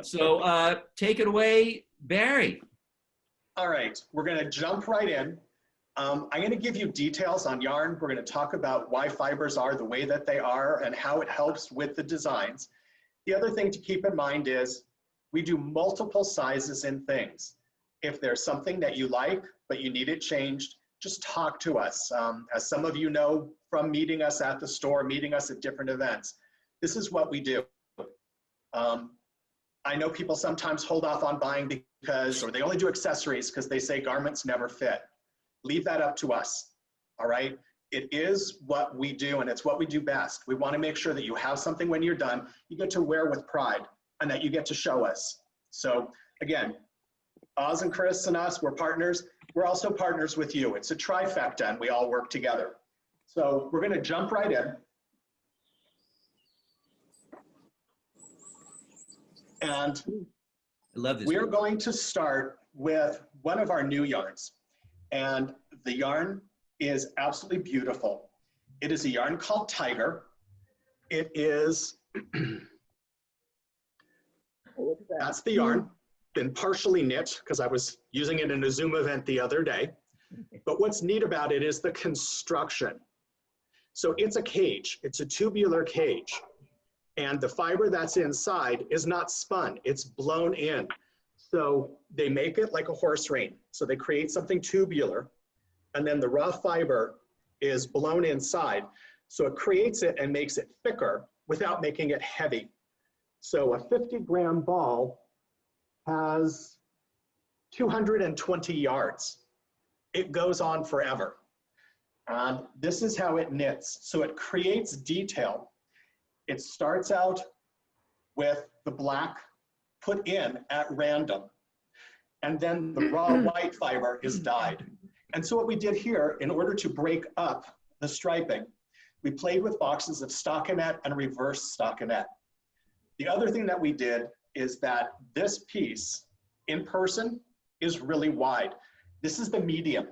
So take it away, Barry. All right, we're gonna jump right in. I'm gonna give you details on yarn. We're gonna talk about why fibers are the way that they are and how it helps with the designs. The other thing to keep in mind is we do multiple sizes in things. If there's something that you like, but you need it changed, just talk to us. As some of you know from meeting us at the store, meeting us at different events, this is what we do. I know people sometimes hold off on buying because, or they only do accessories because they say garments never fit. Leave that up to us, all right? It is what we do and it's what we do best. We want to make sure that you have something when you're done, you get to wear with pride and that you get to show us. So again, Oz and Chris and us, we're partners. We're also partners with you. It's a trifecta and we all work together. So we're going to jump right in. And I love this. We're going to start with one of our new yarns. And the yarn is absolutely beautiful. It is a yarn called Tiger. It is, that's the yarn, been partially knit because I was using it in a Zoom event the other day. But what's neat about it is the construction. So it's a cage, it's a tubular cage. And the fiber that's inside is not spun, it's blown in. So they make it like a horse rein. So they create something tubular, and then the raw fiber is blown inside. So it creates it and makes it thicker without making it heavy. So a 50-gram ball has 220 yards. It goes on forever. And this is how it knits. So it creates detail. It starts out with the black put in at random, and then the raw white fiber is dyed. And so what we did here, in order to break up the striping, we played with boxes of stockinette and reverse stockinette. The other thing that we did is that this piece in person is really wide. This is the medium,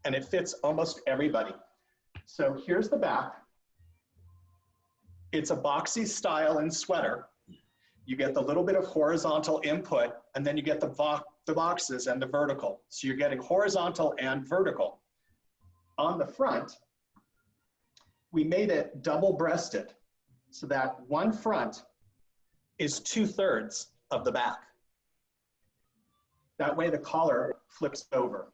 and it fits almost everybody. So here's the back. It's a boxy style and sweater. You get the little bit of horizontal input, and then you get the boxes and the vertical. So you're getting horizontal and vertical. On the front, we made it double-breasted so that one front is 2/3 of the back. That way the collar flips over.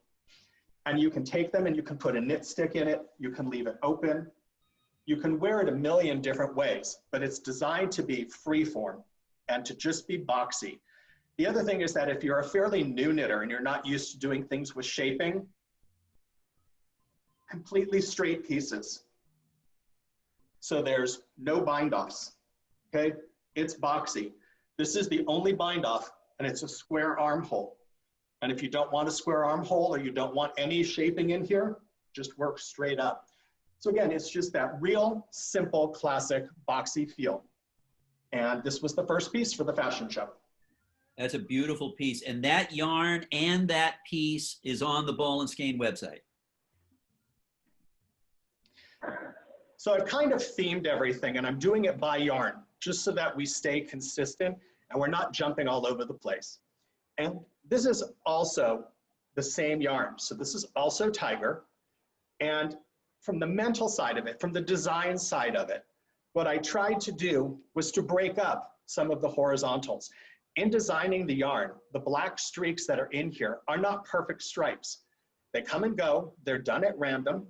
And you can take them and you can put a knit stick in it, you can leave it open, you can wear it a million different ways, but it's designed to be freeform and to just be boxy. The other thing is that if you're a fairly new knitter and you're not used to doing things with shaping, completely straight pieces. So there's no bind offs, okay? It's boxy. This is the only bind off, and it's a square armhole. And if you don't want a square armhole or you don't want any shaping in here, just work straight up. So again, it's just that real simple, classic, boxy feel. And this was the first piece for the fashion show. That's a beautiful piece. And that yarn and that piece is on the Ball and Skein website. So I've kind of themed everything, and I'm doing it by yarn, just so that we stay consistent and we're not jumping all over the place. And this is also the same yarn. So this is also Tiger. And from the mental side of it, from the design side of it, what I tried to do was to break up some of the horizontals. In designing the yarn, the black streaks that are in here are not perfect stripes. They come and go, they're done at random.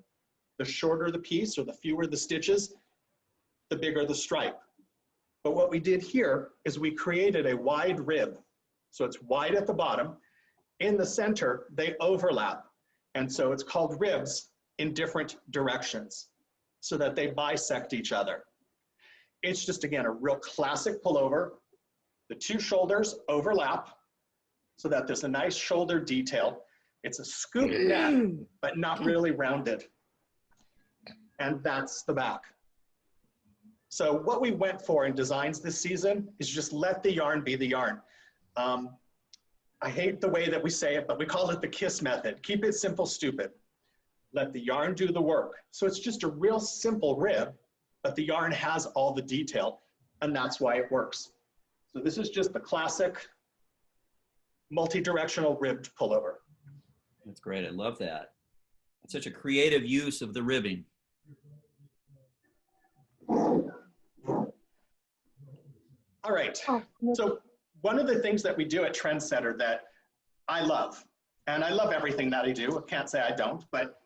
The shorter the piece or the fewer the stitches, the bigger the stripe. But what we did here is we created a wide rib. So it's wide at the bottom. In the center, they overlap. And so it's called ribs in different directions so that they bisect each other. It's just, again, a real classic pullover. The two shoulders overlap so that there's a nice shoulder detail. It's a scoop neck, but not really rounded. And that's the back. So what we went for in designs this season is just let the yarn be the yarn. I hate the way that we say it, but we call it the KISS method. Keep it simple, stupid. Let the yarn do the work. So it's just a real simple rib, but the yarn has all the detail, and that's why it works. So this is just the classic multi-directional ribbed pullover. That's great. I love that. It's such a creative use of the ribbing. All right. So one of the things that we do at Trendsetter that I love, and I love everything that I do, I can't say I don't, but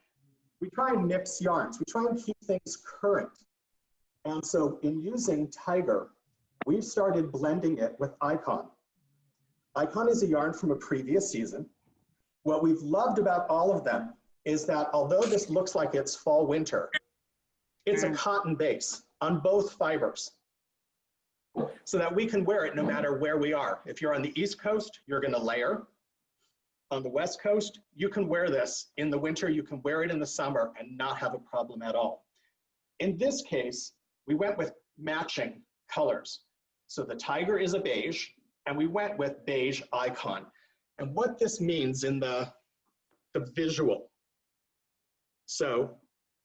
we try and mix yarns. We try and keep things current. And so in using Tiger, we've started blending it with Icon. Icon is a yarn from a previous season. What we've loved about all of them is that although this looks like it's fall winter, it's a cotton base on both fibers so that we can wear it no matter where we are. If you're on the East Coast, you're gonna layer. On the West Coast, you can wear this in the winter, you can wear it in the summer and not have a problem at all. In this case, we went with matching colors. So the Tiger is a beige, and we went with beige Icon. And what this means in the visual. So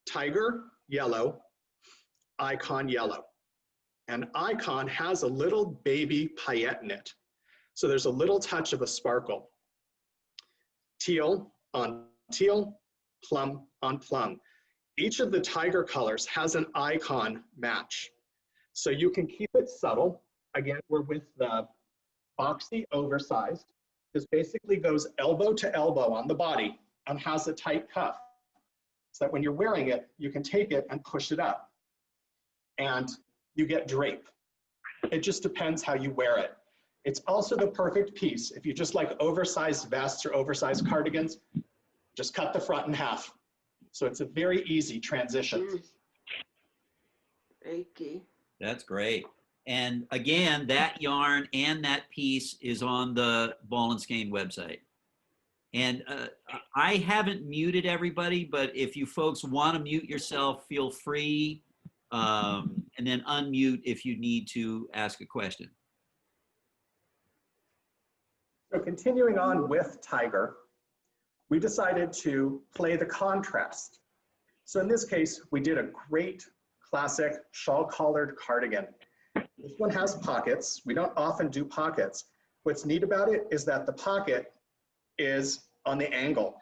Tiger, yellow, Icon, yellow. And Icon has a little baby paillette in it. So there's a little touch of a sparkle. Teal on teal, plum on plum. Each of the Tiger colors has an Icon match. So you can keep it subtle. Again, we're with the boxy oversized. This basically goes elbow to elbow on the body and has a tight cuff. So that when you're wearing it, you can take it and push it up. And you get drape. It just depends how you wear it. It's also the perfect piece. If you just like oversized vests or oversized cardigans, just cut the front in half. So it's a very easy transition. Okay. That's great. And again, that yarn and that piece is on the Ball and Skein website. And I haven't muted everybody, but if you folks want to mute yourself, feel free, and then unmute if you need to ask a question. So continuing on with Tiger, we decided to play the contrast. So in this case, we did a great classic shawl-collared cardigan. This one has pockets. We don't often do pockets. What's neat about it is that the pocket is on the angle.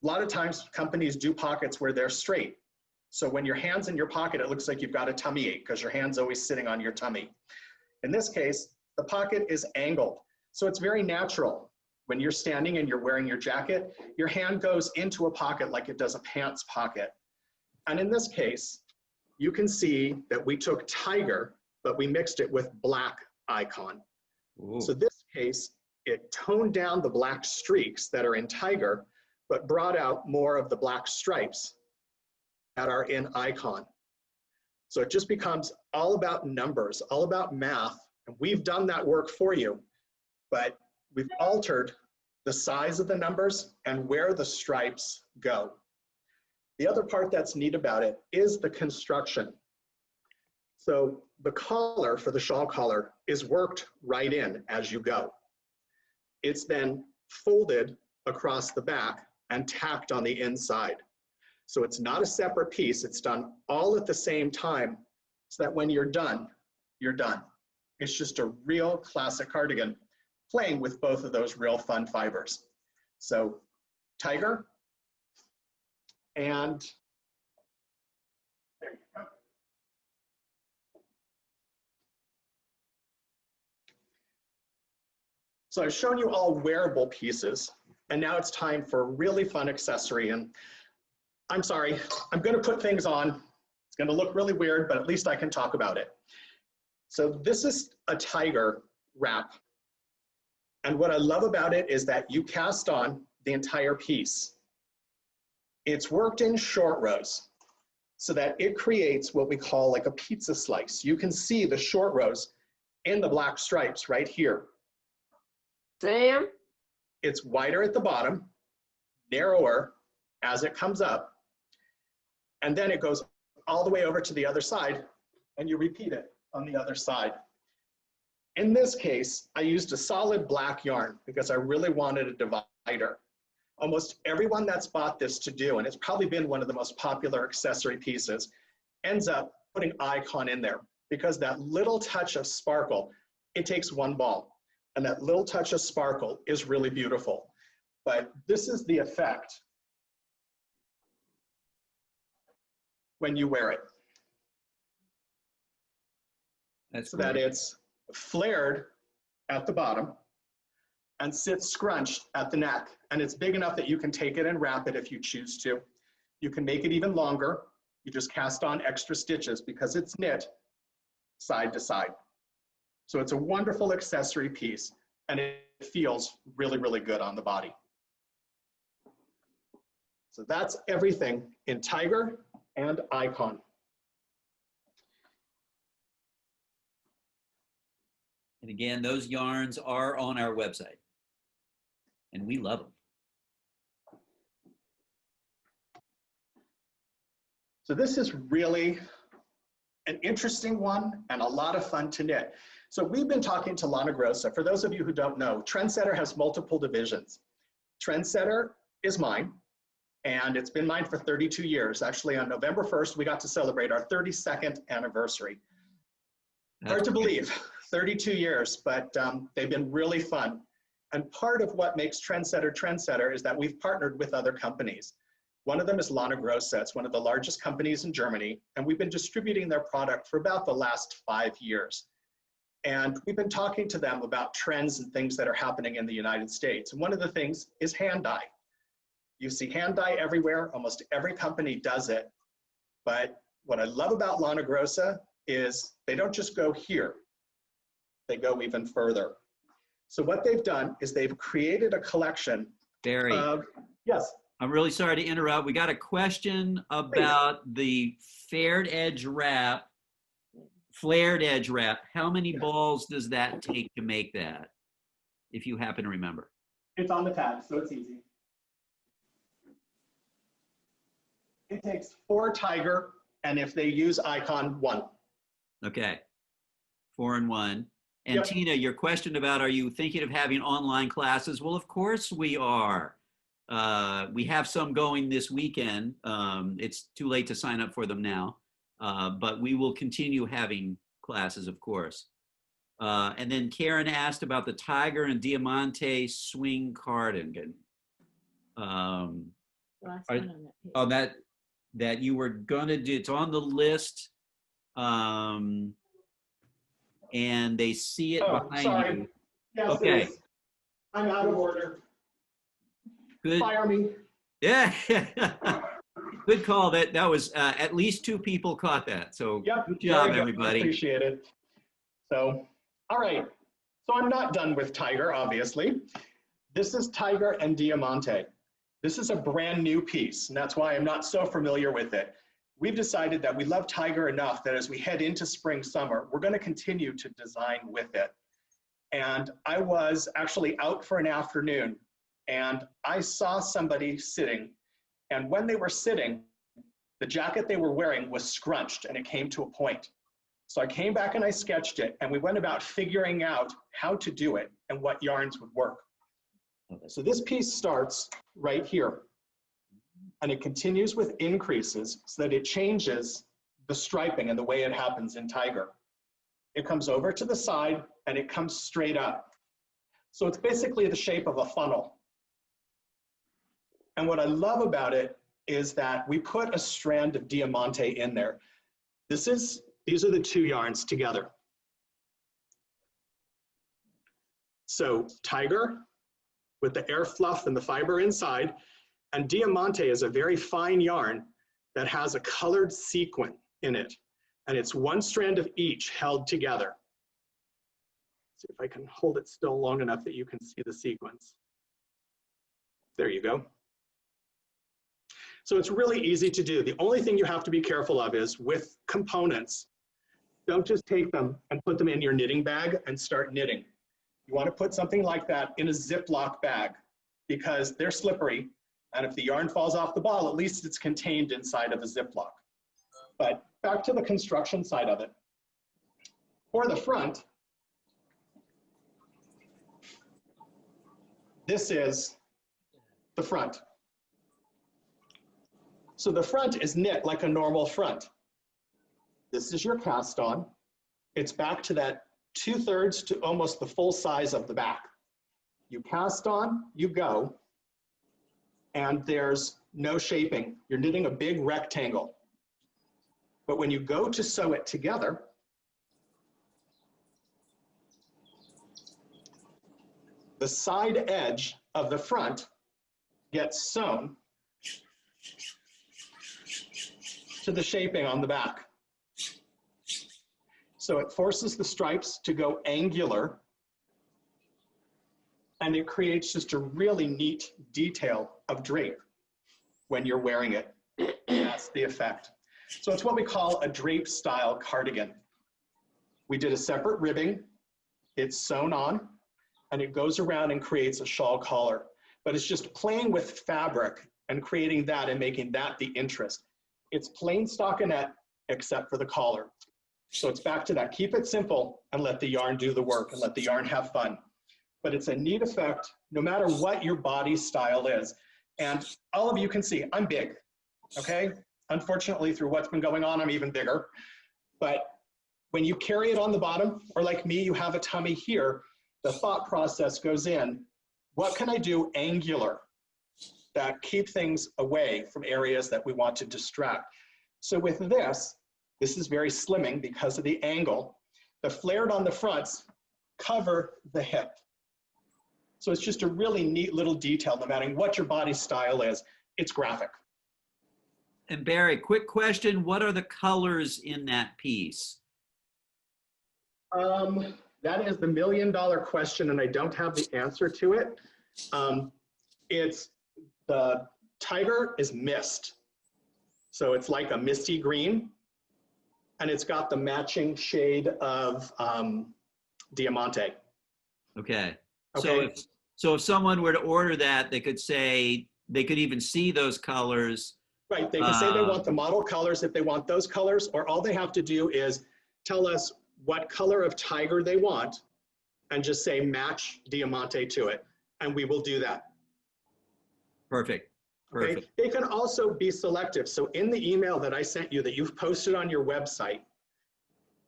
A lot of times companies do pockets where they're straight. So when your hand's in your pocket, it looks like you've got a tummy ache because your hand's always sitting on your tummy. In this case, the pocket is angled. So it's very natural. When you're standing and you're wearing your jacket, your hand goes into a pocket like it does a pants pocket. And in this case, you can see that we took Tiger, but we mixed it with black Icon. Ooh. So this case, it toned down the black streaks that are in Tiger, but brought out more of the black stripes that are in Icon. So it just becomes all about numbers, all about math. And we've done that work for you, but we've altered the size of the numbers and where the stripes go. The other part that's neat about it is the construction. So the collar for the shawl collar is worked right in as you go. It's then folded across the back and tacked on the inside. So it's not a separate piece, it's done all at the same time so that when you're done, you're done. It's just a real classic cardigan playing with both of those real fun fibers. So Tiger, and there you go. So I've shown you all wearable pieces, and now it's time for a really fun accessory. And I'm sorry, I'm gonna put things on. It's gonna look really weird, but at least I can talk about it. So this is a Tiger wrap. And what I love about it is that you cast on the entire piece. It's worked in short rows so that it creates what we call like a pizza slice. You can see the short rows in the black stripes right here. Sam? It's wider at the bottom, narrower as it comes up, and then it goes all the way over to the other side, and you repeat it on the other side. In this case, I used a solid black yarn because I really wanted a divider. Almost everyone that's bought this to do, and it's probably been one of the most popular accessory pieces, ends up putting Icon in there because that little touch of sparkle it takes one ball. And that little touch of sparkle is really beautiful. But this is the effect when you wear it. That's so great. that it's flared at the bottom and sits scrunched at the neck. And it's big enough that you can take it and wrap it if you choose to. You can make it even longer. You just cast on extra stitches because it's knit side to side. So it's a wonderful accessory piece, and it feels really, really good on the body. So that's everything in Tiger and Icon. And again, those yarns are on our website, and we love them. So this is really an interesting one and a lot of fun to knit. So we've been talking to Lana Grossa. For those of you who don't know, Trendsetter has multiple divisions. Trendsetter is mine, and it's been mine for 32 years. Actually, on November 1st, we got to celebrate our 32nd anniversary. Hard to believe, 32 years, but they've been really fun. And part of what makes Trendsetter Trendsetter is that we've partnered with other companies. One of them is Lana Grossa. It's one of the largest companies in Germany, and we've been distributing their product for about the last 5 years. And we've been talking to them about trends and things that are happening in the United States. And one of the things is hand dye. You see hand dye everywhere. Almost every company does it. But what I love about Lana Grossa is they don't just go here. They go even further. So what they've done is they've created a collection Barry, of, yes. I'm really sorry to interrupt. We got a question about the flared edge wrap. How many balls does that take to make that, if you happen to remember? It's on the tag, so it's easy. It takes 4 Tiger, and if they use Icon, 1. Okay, 4 and 1. And Yep. Tina, your question about, are you thinking of having online classes? Well, of course we are. We have some going this weekend. It's too late to sign up for them now, but we will continue having classes, of course. And then Karen asked about the Tiger and Diamante swing cardigan. That you were gonna do. It's on the list, and they see it behind you. Yes, Okay. it is. I'm out of order. Good. Fire me. Yeah. Good call. That was at least 2 people caught that. So Yep. good job, Very good. everybody. Appreciate it. So, all right. So I'm not done with Tiger, obviously. This is Tiger and Diamante. This is a brand new piece, and that's why I'm not so familiar with it. We've decided that we love Tiger enough that as we head into spring, summer, we're going to continue to design with it. And I was actually out for an afternoon, and I saw somebody sitting, and when they were sitting, the jacket they were wearing was scrunched and it came to a point. So I came back and I sketched it, and we went about figuring out how to do it and what yarns would work. So this piece starts right here, and it continues with increases so that it changes the striping and the way it happens in Tiger. It comes over to the side and it comes straight up. So it's basically the shape of a funnel. And what I love about it is that we put a strand of Diamante in there. These are the 2 yarns together. So Tiger with the air fluff and the fiber inside, and Diamante is a very fine yarn that has a colored sequin in it, and it's 1 strand of each held together. See if I can hold it still long enough that you can see the sequins. There you go. So it's really easy to do. The only thing you have to be careful of is with components, don't just take them and put them in your knitting bag and start knitting. You want to put something like that in a Ziploc bag because they're slippery, and if the yarn falls off the ball, at least it's contained inside of a Ziploc. But back to the construction side of it. For the front, this is the front. So the front is knit like a normal front. This is your cast on. It's back to that 2/3 to almost the full size of the back. You cast on, you go, and there's no shaping. You're knitting a big rectangle. But when you go to sew it together, the side edge of the front gets sewn to the shaping on the back. So it forces the stripes to go angular, and it creates just a really neat detail of drape when you're wearing it. That's the effect. So it's what we call a drape style cardigan. We did a separate ribbing, it's sewn on, and it goes around and creates a shawl collar. But it's just playing with fabric and creating that and making that the interest. It's plain stockinette except for the collar. So it's back to that, keep it simple and let the yarn do the work and let the yarn have fun. But it's a neat effect no matter what your body style is. And all of you can see, I'm big, okay? Unfortunately, through what's been going on, I'm even bigger. But when you carry it on the bottom, or like me, you have a tummy here, the thought process goes in, what can I do angular that keep things away from areas that we want to distract? So with this is very slimming because of the angle. The flared on the fronts cover the hip. So it's just a really neat little detail, no matter what your body style is, it's graphic. And Barry, quick question, what are the colors in that piece? That is the million-dollar question, and I don't have the answer to it. It's the tiger is mist. So it's like a misty green, and it's got the matching shade of diamante. Okay. Okay. So if someone were to order that, they could say, they could even see those colors. Right, they can say they want the model colors if they want those colors, or all they have to do is tell us what color of tiger they want and just say match diamante to it, and we will do that. Perfect. Perfect. Okay? They can also be selective. So in the email that I sent you that you've posted on your website,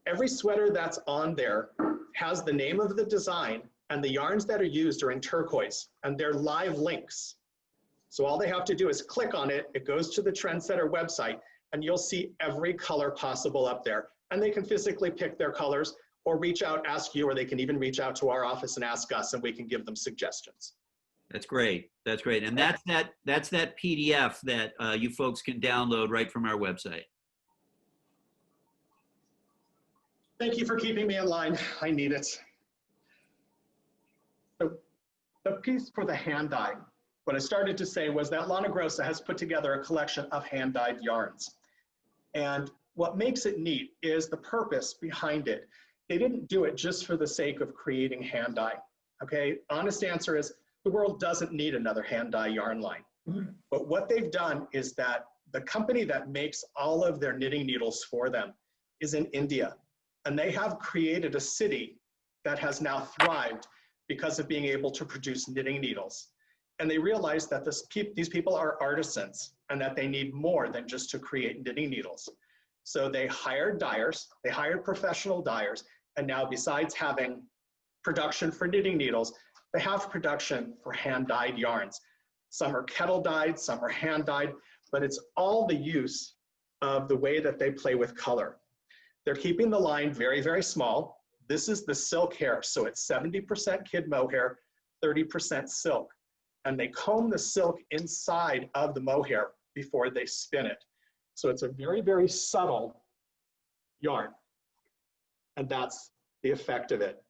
every sweater that's on there has the name of the design, and the yarns that are used are in turquoise, and they're live links. So all they have to do is click on it, it goes to the Trendsetter website, and you'll see every color possible up there. And they can physically pick their colors or reach out, ask you, or they can even reach out to our office and ask us, and we can give them suggestions. That's great. That's great. And that's that PDF that you folks can download right from our website. Thank you for keeping me in line. I need it. So the piece for the hand dye, what I started to say was that Lana Grossa has put together a collection of hand-dyed yarns. And what makes it neat is the purpose behind it. They didn't do it just for the sake of creating hand dye, okay? Honest answer is the world doesn't need another hand dye yarn line. But what they've done is that the company that makes all of their knitting needles for them is in India. And they have created a city that has now thrived because of being able to produce knitting needles. And they realize that these people are artisans and that they need more than just to create knitting needles. So they hired dyers, they hired professional dyers, and now besides having production for knitting needles, they have production for hand-dyed yarns. Some are kettle-dyed, some are hand-dyed, but it's all the use of the way that they play with color. They're keeping the line very, very small. This is the silk hair, so it's 70% kid mohair, 30% silk. And they comb the silk inside of the mohair before they spin it. So it's a very, very subtle yarn. And that's the effect of it.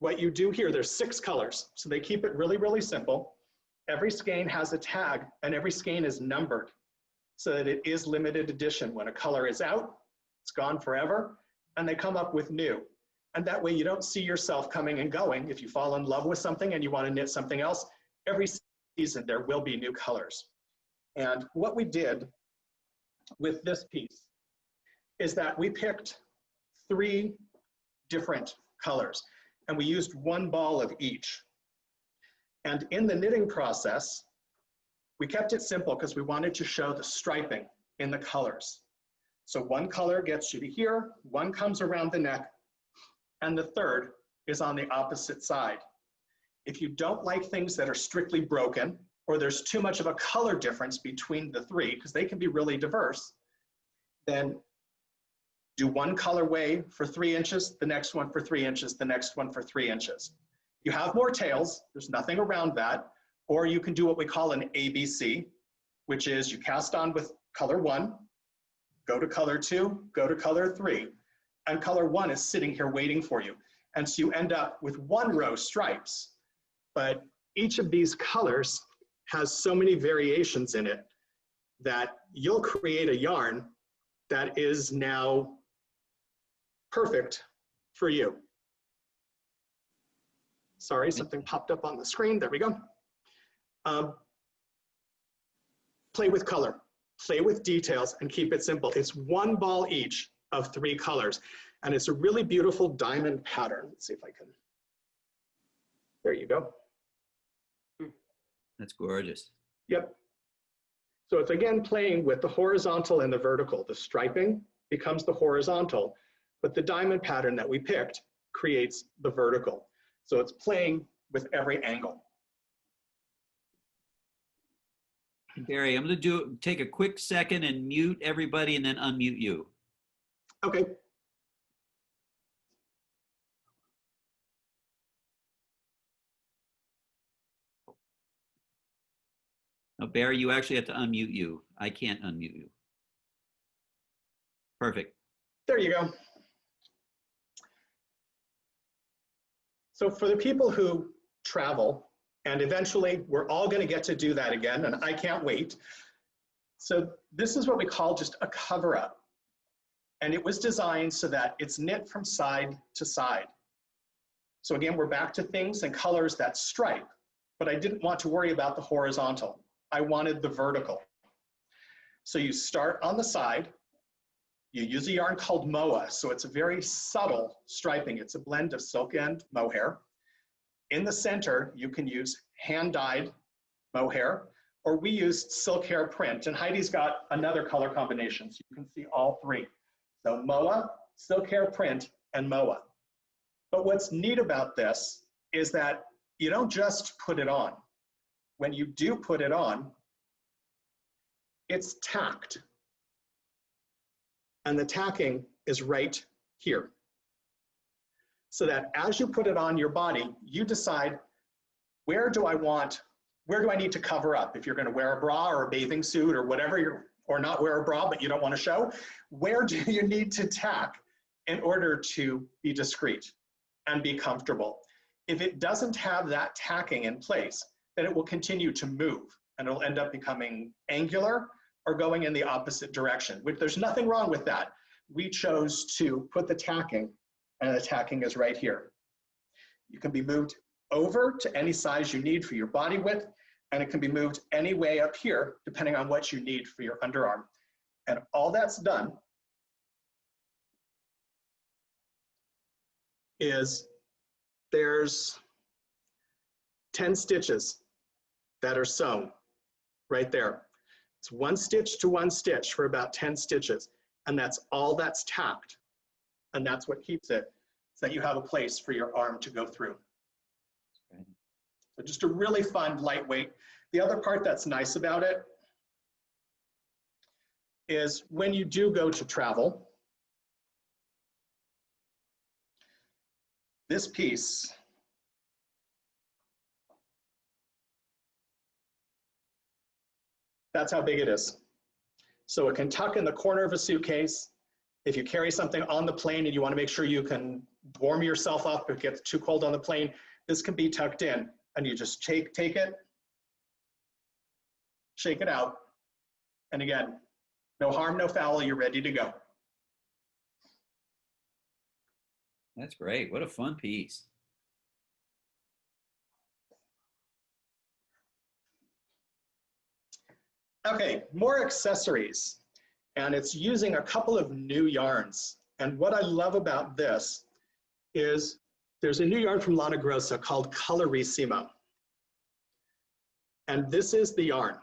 What you do here, there's 6 colors. So they keep it really, really simple. Every skein has a tag, and every skein is numbered so that it is limited edition. When a color is out, it's gone forever, and they come up with new. And that way you don't see yourself coming and going. If you fall in love with something and you want to knit something else, every season there will be new colors. And what we did with this piece is that we picked 3 different colors, and we used 1 ball of each. And in the knitting process, we kept it simple because we wanted to show the striping in the colors. So 1 color gets you to here, 1 comes around the neck, and the third is on the opposite side. If you don't like things that are strictly broken, or there's too much of a color difference between the three, because they can be really diverse, then do one colorway for 3 inches, the next one for 3 inches, the next one for 3 inches. You have more tails, there's nothing around that, or you can do what we call an ABC, which is you cast on with color 1, go to color 2, go to color 3, and color 1 is sitting here waiting for you. And so you end up with 1 row stripes, but each of these colors has so many variations in it that you'll create a yarn that is now perfect for you. Sorry, something popped up on the screen. There we go. Play with color, play with details, and keep it simple. It's 1 ball each of 3 colors, and it's a really beautiful diamond pattern. Let's see if I can. There you go. That's gorgeous. Yep. So it's again playing with the horizontal and the vertical. The striping becomes the horizontal, but the diamond pattern that we picked creates the vertical. So it's playing with every angle. Barry, I'm going to take a quick second and mute everybody and then unmute you. Okay. No, Barry, you actually have to unmute you. I can't unmute you. Perfect. There you go. So for the people who travel, and eventually we're all going to get to do that again, and I can't wait. So this is what we call just a cover up. And it was designed so that it's knit from side to side. So again, we're back to things and colors that stripe, but I didn't want to worry about the horizontal. I wanted the vertical. So you start on the side, you use a yarn called moa, so it's a very subtle striping. It's a blend of silk and mohair. In the center, you can use hand-dyed mohair, or we used silk hair print, and Heidi's got another color combination, so you can see all 3. So moa, silk hair print, and moa. But what's neat about this is that you don't just put it on. When you do put it on, it's tacked. And the tacking is right here. So that as you put it on your body, you decide, where do I need to cover up? If you're going to wear a bra or a bathing suit or whatever, or not wear a bra, but you don't want to show, where do you need to tack in order to be discreet and be comfortable? If it doesn't have that tacking in place, then it will continue to move and it'll end up becoming angular or going in the opposite direction. There's nothing wrong with that. We chose to put the tacking, and the tacking is right here. You can be moved over to any size you need for your body width, and it can be moved any way up here, depending on what you need for your underarm. And all that's done is there's 10 stitches that are sewn right there. It's 1 stitch to 1 stitch for about 10 stitches. And that's all that's tacked. And that's what keeps it, so that you have a place for your arm to go through. So just a really fun, lightweight. The other part that's nice about it is when you do go to travel, this piece that's how big it is. So it can tuck in the corner of a suitcase. If you carry something on the plane and you want to make sure you can warm yourself up if it gets too cold on the plane, this can be tucked in, and you just take it, shake it out, and again, no harm, no foul, you're ready to go. That's great. What a fun piece. Okay, more accessories, and it's using a couple of new yarns. And what I love about this is there's a new yarn from Lana Grossa called Colorissimo. And this is the yarn.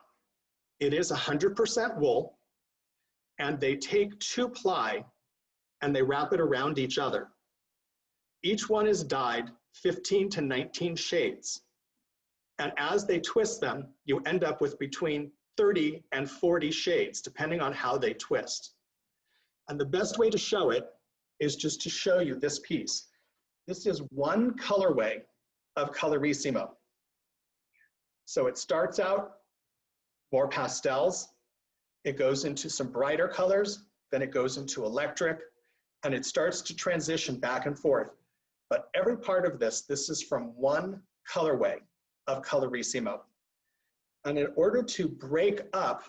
It is 100% wool, and they take 2-ply and they wrap it around each other. Each one is dyed 15 to 19 shades. And as they twist them, you end up with between 30 and 40 shades, depending on how they twist. And the best way to show it is just to show you this piece. This is one colorway of Colorissimo. So it starts out more pastels, it goes into some brighter colors, then it goes into electric, and it starts to transition back and forth. But every part of this is from one colorway of Colorissimo. And in order to break up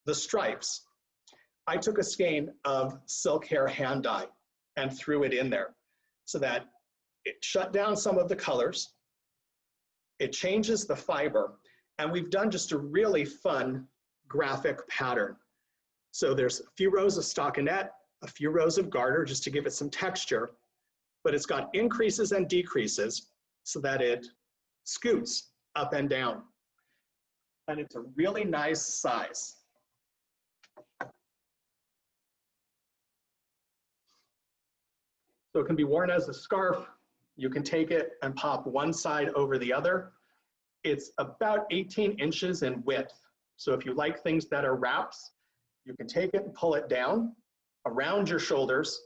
the stripes, I took a skein of silk hair hand dye and threw it in there so that it shut down some of the colors, it changes the fiber, and we've done just a really fun graphic pattern. So there's a few rows of stockinette, a few rows of garter just to give it some texture, but it's got increases and decreases so that it scoots up and down. And it's a really nice size. So it can be worn as a scarf. You can take it and pop one side over the other. It's about 18 inches in width. So if you like things that are wraps, you can take it and pull it down around your shoulders.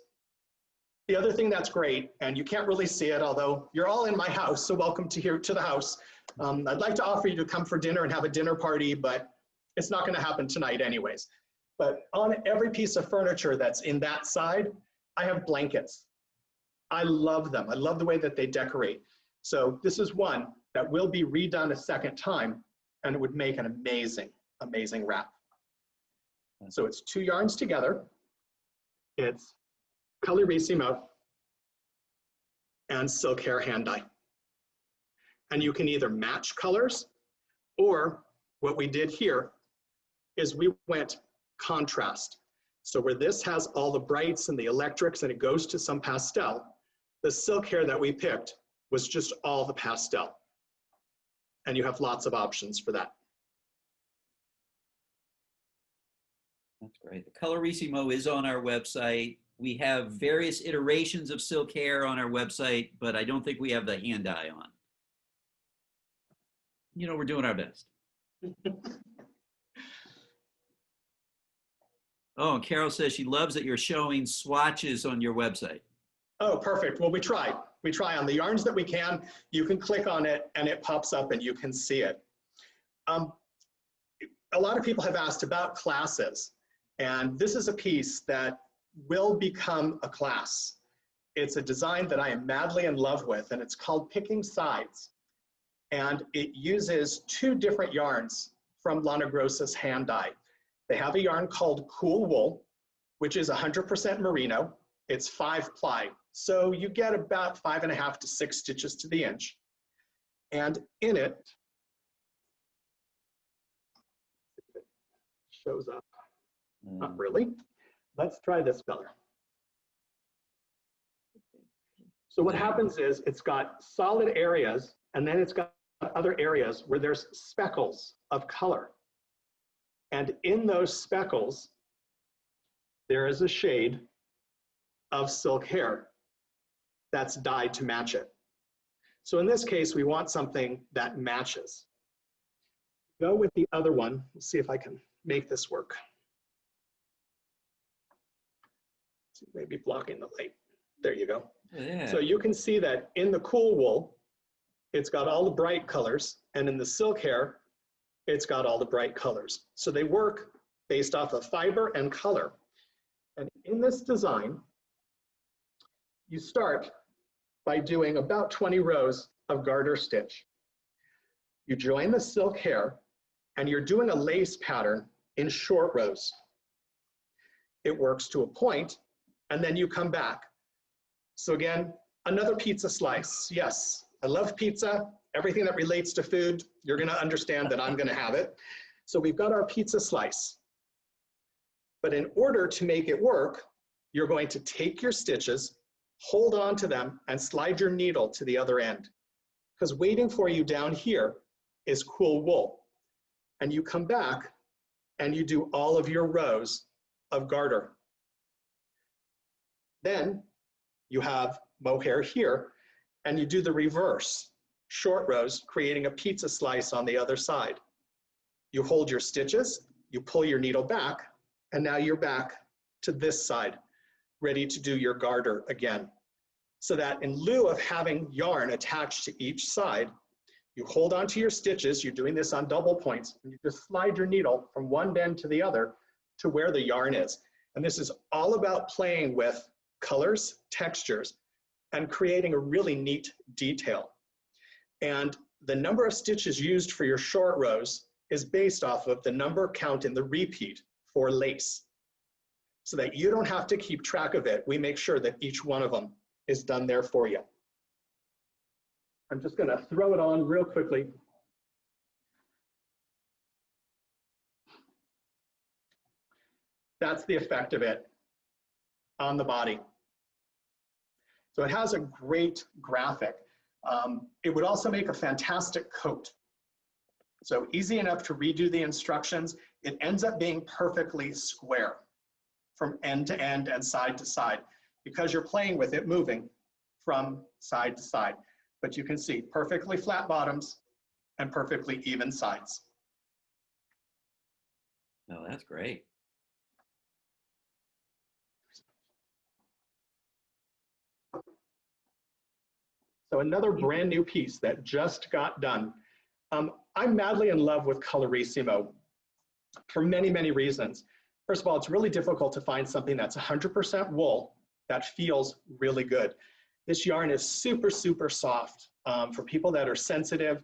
The other thing that's great, and you can't really see it, although you're all in my house, so welcome to the house. I'd like to offer you to come for dinner and have a dinner party, but it's not gonna happen tonight anyways. But on every piece of furniture that's in that side, I have blankets. I love them. I love the way that they decorate. So this is one that will be redone a second time, and it would make an amazing, amazing wrap. So it's 2 yarns together. It's Colorissimo and silk hair hand dye. And you can either match colors, or what we did here is we went contrast. So where this has all the brights and the electrics and it goes to some pastel, the silk hair that we picked was just all the pastel. And you have lots of options for that. That's great. The Colorissimo is on our website. We have various iterations of silk hair on our website, but I don't think we have the hand dye on. You know, we're doing our best. Oh, and Carol says she loves that you're showing swatches on your website. Oh, perfect. Well, we try. We try on the yarns that we can. You can click on it and it pops up and you can see it. A lot of people have asked about classes, and this is a piece that will become a class. It's a design that I am madly in love with, and it's called Picking Sides. And it uses 2 different yarns from Lana Grossa's hand dye. They have a yarn called Cool Wool, which is 100% merino. It's 5 ply. So you get about 5.5 to 6 stitches to the inch. And in it, it shows up. Not really. Let's try this color. So what happens is it's got solid areas, and then it's got other areas where there's speckles of color. And in those speckles, there is a shade of silk hair that's dyed to match it. So in this case, we want something that matches. Go with the other one. Let's see if I can make this work. Maybe blocking the light. There you go. Yeah. So you can see that in the Cool Wool, it's got all the bright colors, and in the silk hair, it's got all the bright colors. So they work based off of fiber and color. And in this design, you start by doing about 20 rows of garter stitch. You join the silk hair, and you're doing a lace pattern in short rows. It works to a point, and then you come back. So again, another pizza slice. Yes, I love pizza. Everything that relates to food, you're gonna understand that I'm gonna have it. So we've got our pizza slice. But in order to make it work, you're going to take your stitches, hold on to them, and slide your needle to the other end. Because waiting for you down here is Cool Wool. And you come back and you do all of your rows of garter. Then you have mohair here, and you do the reverse, short rows, creating a pizza slice on the other side. You hold your stitches, you pull your needle back, and now you're back to this side, ready to do your garter again. So that in lieu of having yarn attached to each side, you hold onto your stitches, you're doing this on double points, and you just slide your needle from one bend to the other to where the yarn is. And this is all about playing with colors, textures, and creating a really neat detail. And the number of stitches used for your short rows is based off of the number count in the repeat for lace. So that you don't have to keep track of it, we make sure that each one of them is done there for you. I'm just going to throw it on real quickly. That's the effect of it on the body. So it has a great graphic. It would also make a fantastic coat. So easy enough to redo the instructions. It ends up being perfectly square from end to end and side to side because you're playing with it moving from side to side. But you can see perfectly flat bottoms and perfectly even sides. Oh, that's great. So another brand new piece that just got done. I'm madly in love with Colorissimo for many, many reasons. First of all, it's really difficult to find something that's 100% wool that feels really good. This yarn is super, super soft for people that are sensitive.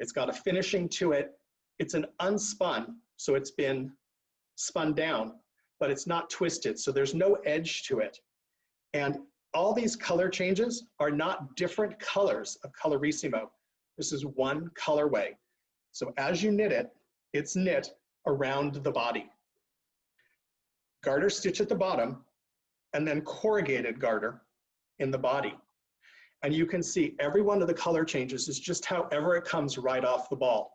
It's got a finishing to it. It's an unspun, so it's been spun down, but it's not twisted, so there's no edge to it. And all these color changes are not different colors of Colorissimo. This is one colorway. So as you knit it, it's knit around the body. Garter stitch at the bottom, and then corrugated garter in the body. And you can see every one of the color changes is just however it comes right off the ball.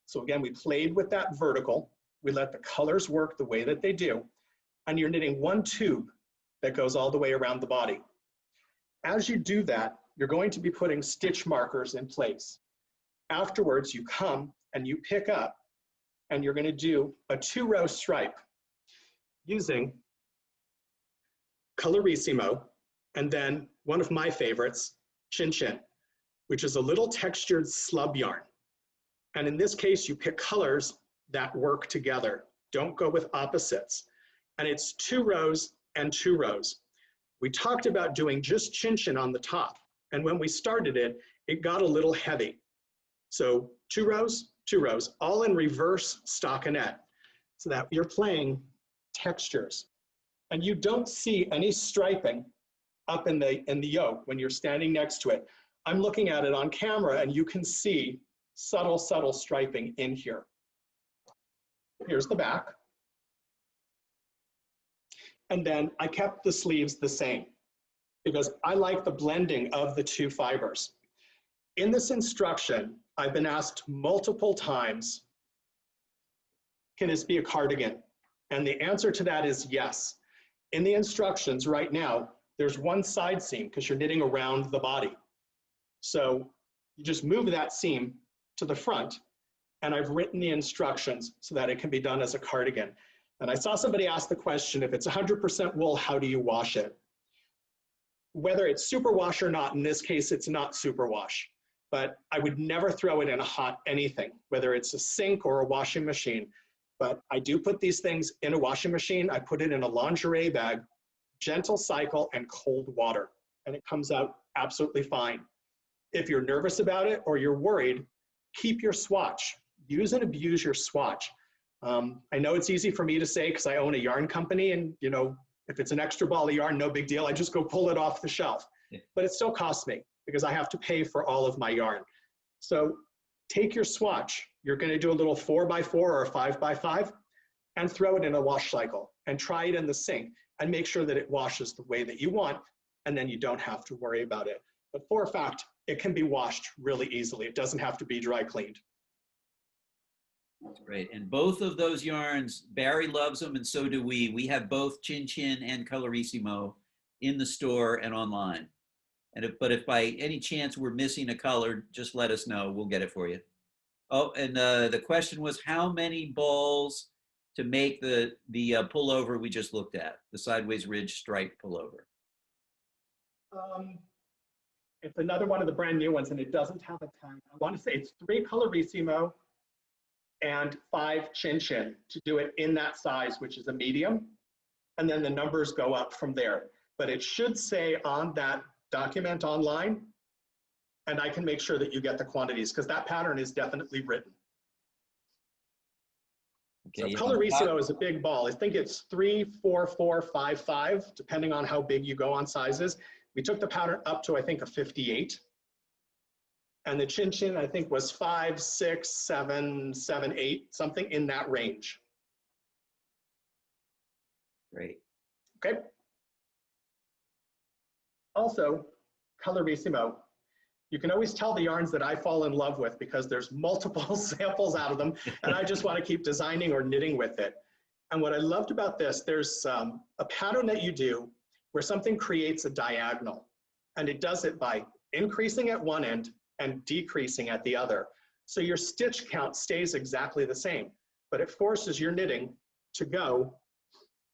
So again, we played with that vertical. We let the colors work the way that they do. And you're knitting one tube that goes all the way around the body. As you do that, you're going to be putting stitch markers in place. Afterwards, you come and you pick up, and you're going to do a 2-row stripe using Colorissimo, and then one of my favorites, Chin Chin, which is a little textured slub yarn. And in this case, you pick colors that work together. Don't go with opposites. And it's 2 rows and 2 rows. We talked about doing just Chin Chin on the top. And when we started it, it got a little heavy. So 2 rows, 2 rows, all in reverse stockinette, so that you're playing textures. And you don't see any striping up in the yoke when you're standing next to it. I'm looking at it on camera, and you can see subtle, subtle striping in here. Here's the back. And then I kept the sleeves the same because I like the blending of the 2 fibers. In this instruction, I've been asked multiple times, can this be a cardigan? And the answer to that is yes. In the instructions right now, there's one side seam because you're knitting around the body. So you just move that seam to the front, and I've written the instructions so that it can be done as a cardigan. And I saw somebody ask the question, if it's 100% wool, how do you wash it? Whether it's superwash or not, in this case, it's not superwash. But I would never throw it in a hot anything, whether it's a sink or a washing machine. But I do put these things in a washing machine. I put it in a lingerie bag, gentle cycle, and cold water. And it comes out absolutely fine. If you're nervous about it or you're worried, keep your swatch. Use and abuse your swatch. I know it's easy for me to say because I own a yarn company, and you know, if it's an extra ball of yarn, no big deal. I just go pull it off the shelf. Yeah. But it still costs me because I have to pay for all of my yarn. So take your swatch. You're going to do a little 4x4 or a 5x5 and throw it in a wash cycle and try it in the sink and make sure that it washes the way that you want, and then you don't have to worry about it. But for a fact, it can be washed really easily. It doesn't have to be dry cleaned. That's great. And both of those yarns, Barry loves them, and so do we. We have both Chin Chin and Colorissimo in the store and online. But if by any chance we're missing a color, just let us know. We'll get it for you. Oh, and the question was how many balls to make the pullover we just looked at, the sideways ridge stripe pullover. It's another one of the brand new ones, and it doesn't have a tag. I want to say it's 3 Colorissimo and 5 Chin Chin to do it in that size, which is a medium. And then the numbers go up from there. But it should say on that document online, and I can make sure that you get the quantities because that pattern is definitely written. Okay, So Colorissimo is a big ball. I think it's 3, 4, 4, 5, 5, depending on how big you go on sizes. We took the pattern up to, I think, a 58. And the Chin Chin, I think, was 5, 6, 7, 7, 8, something in that range. Great. Okay. Also, Colorissimo. You can always tell the yarns that I fall in love with because there's multiple samples out of them, and I just want to keep designing or knitting with it. And what I loved about this, there's a pattern that you do where something creates a diagonal, and it does it by increasing at one end and decreasing at the other. So your stitch count stays exactly the same, but it forces your knitting to go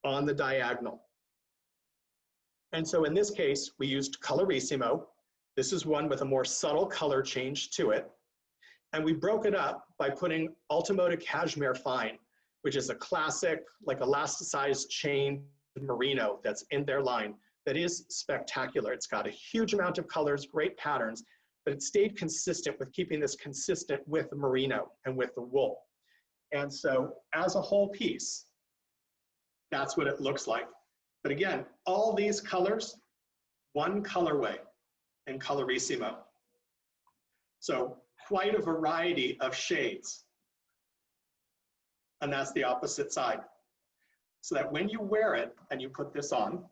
on the diagonal. And so in this case, we used Colorissimo. This is one with a more subtle color change to it. And we broke it up by putting Ultimoda Cashmere Fine, which is a classic, like elasticized chain merino that's in their line that is spectacular. It's got a huge amount of colors, great patterns, but it stayed consistent with keeping this consistent with the merino and with the wool. And so as a whole piece, that's what it looks like. But again, all these colors, one colorway in Colorissimo. So quite a variety of shades. And that's the opposite side. So that when you wear it and you put this on,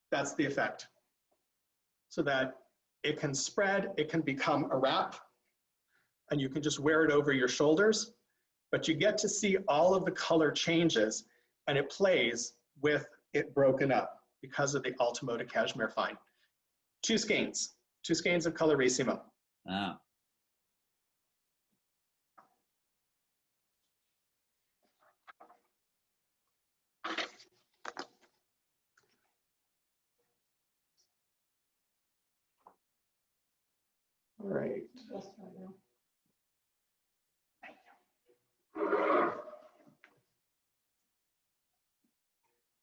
that's the effect. So that it can spread, it can become a wrap, and you can just wear it over your shoulders, but you get to see all of the color changes, and it plays with it broken up because of the Ultimoda Cashmere Fine. 2 skeins of Colorissimo. Ah. All right.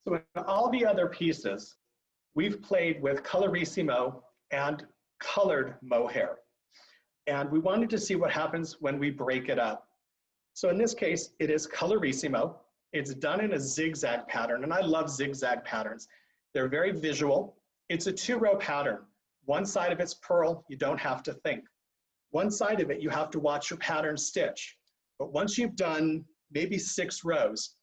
So in all the other pieces, we've played with Colorissimo and colored mohair. And we wanted to see what happens when we break it up. So in this case, it is Colorissimo. It's done in a zigzag pattern, and I love zigzag patterns. They're very visual. It's a 2-row pattern. One side of it's pearl, you don't have to think. One side of it, you have to watch your pattern stitch. But once you've done maybe 6 rows,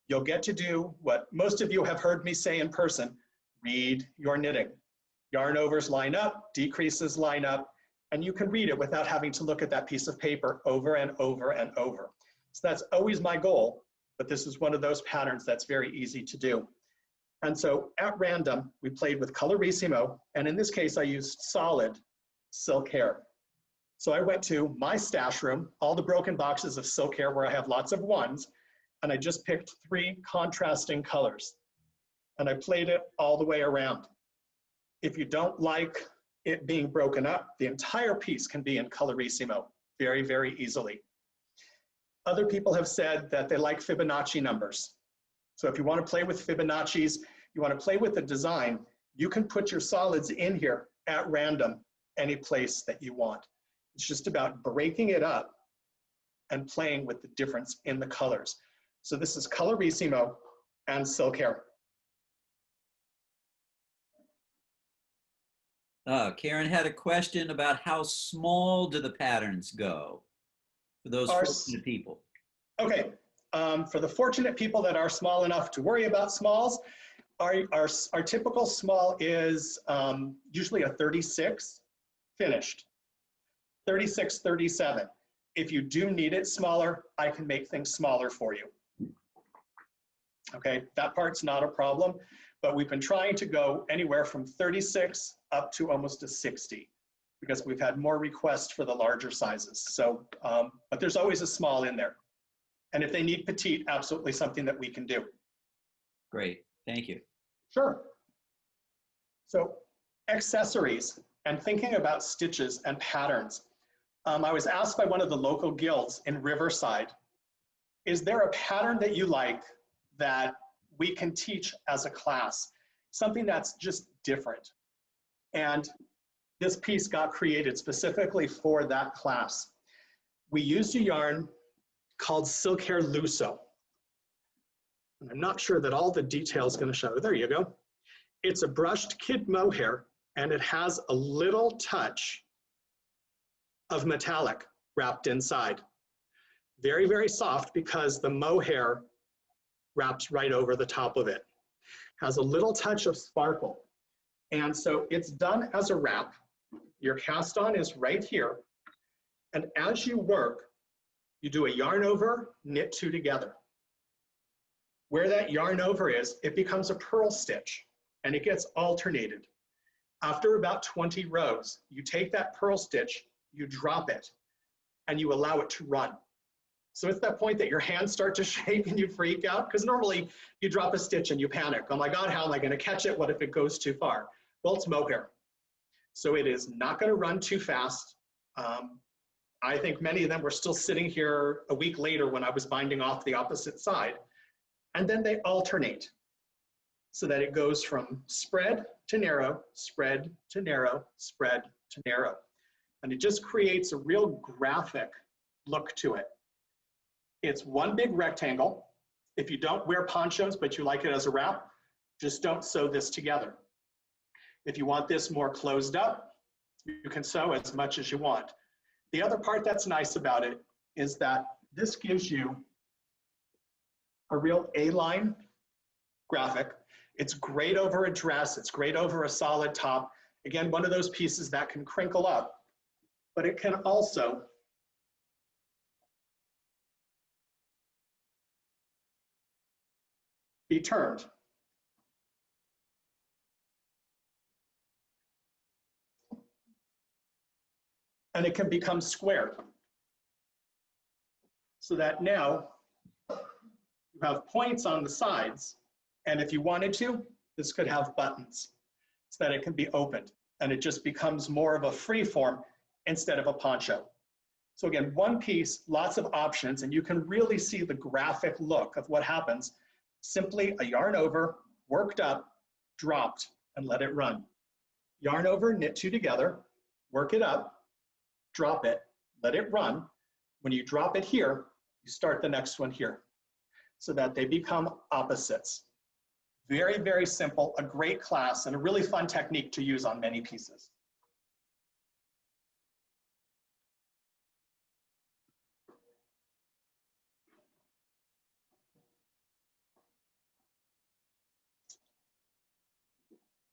you'll get to do what most of you have heard me say in person, read your knitting. Yarn overs line up, decreases line up, and you can read it without having to look at that piece of paper over and over and over. So that's always my goal, but this is one of those patterns that's very easy to do. And so at random, we played with Colorissimo, and in this case, I used solid silk hair. So I went to my stash room, all the broken boxes of silk hair where I have lots of ones, and I just picked 3 contrasting colors, and I played it all the way around. If you don't like it being broken up, the entire piece can be in Colorissimo very, very easily. Other people have said that they like Fibonacci numbers. So if you want to play with Fibonacci's, you want to play with the design, you can put your solids in here at random, any place that you want. It's just about breaking it up and playing with the difference in the colors. So this is Colorissimo and silk hair. Karen had a question about how small do the patterns go for those fortunate people? Okay, for the fortunate people that are small enough to worry about smalls, our typical small is usually a 36 finished, 36, 37. If you do need it smaller, I can make things smaller for you. Okay, that part's not a problem, but we've been trying to go anywhere from 36 up to almost a 60 because we've had more requests for the larger sizes. So, but there's always a small in there. And if they need petite, absolutely something that we can do. Great, thank you. Sure. So accessories and thinking about stitches and patterns. I was asked by one of the local guilds in Riverside, is there a pattern that you like that we can teach as a class? Something that's just different. And this piece got created specifically for that class. We used a yarn called Silk Hair Luso. And I'm not sure that all the details going to show. There you go. It's a brushed kid mohair, and it has a little touch of metallic wrapped inside. Very, very soft because the mohair wraps right over the top of it. Has a little touch of sparkle. And so it's done as a wrap. Your cast on is right here. And as you work, you do a yarn over, knit two together. Where that yarn over is, it becomes a purl stitch and it gets alternated. After about 20 rows, you take that purl stitch, you drop it, and you allow it to run. So it's that point that your hands start to shake and you freak out, because normally you drop a stitch and you panic. Oh my God, how am I going to catch it? What if it goes too far? Well, it's mohair. So it is not going to run too fast. I think many of them were still sitting here a week later when I was binding off the opposite side. And then they alternate so that it goes from spread to narrow, spread to narrow, spread to narrow. And it just creates a real graphic look to it. It's one big rectangle. If you don't wear ponchos, but you like it as a wrap, just don't sew this together. If you want this more closed up, you can sew as much as you want. The other part that's nice about it is that this gives you a real A-line graphic. It's great over a dress. It's great over a solid top. Again, one of those pieces that can crinkle up, but it can also be turned. And it can become squared. So that now you have points on the sides, and if you wanted to, this could have buttons so that it can be opened, and it just becomes more of a free form instead of a poncho. So again, one piece, lots of options, and you can really see the graphic look of what happens. Simply a yarn over, worked up, dropped, and let it run. Yarn over, knit two together, work it up, drop it, let it run. When you drop it here, you start the next one here so that they become opposites. Very, very simple, a great class, and a really fun technique to use on many pieces.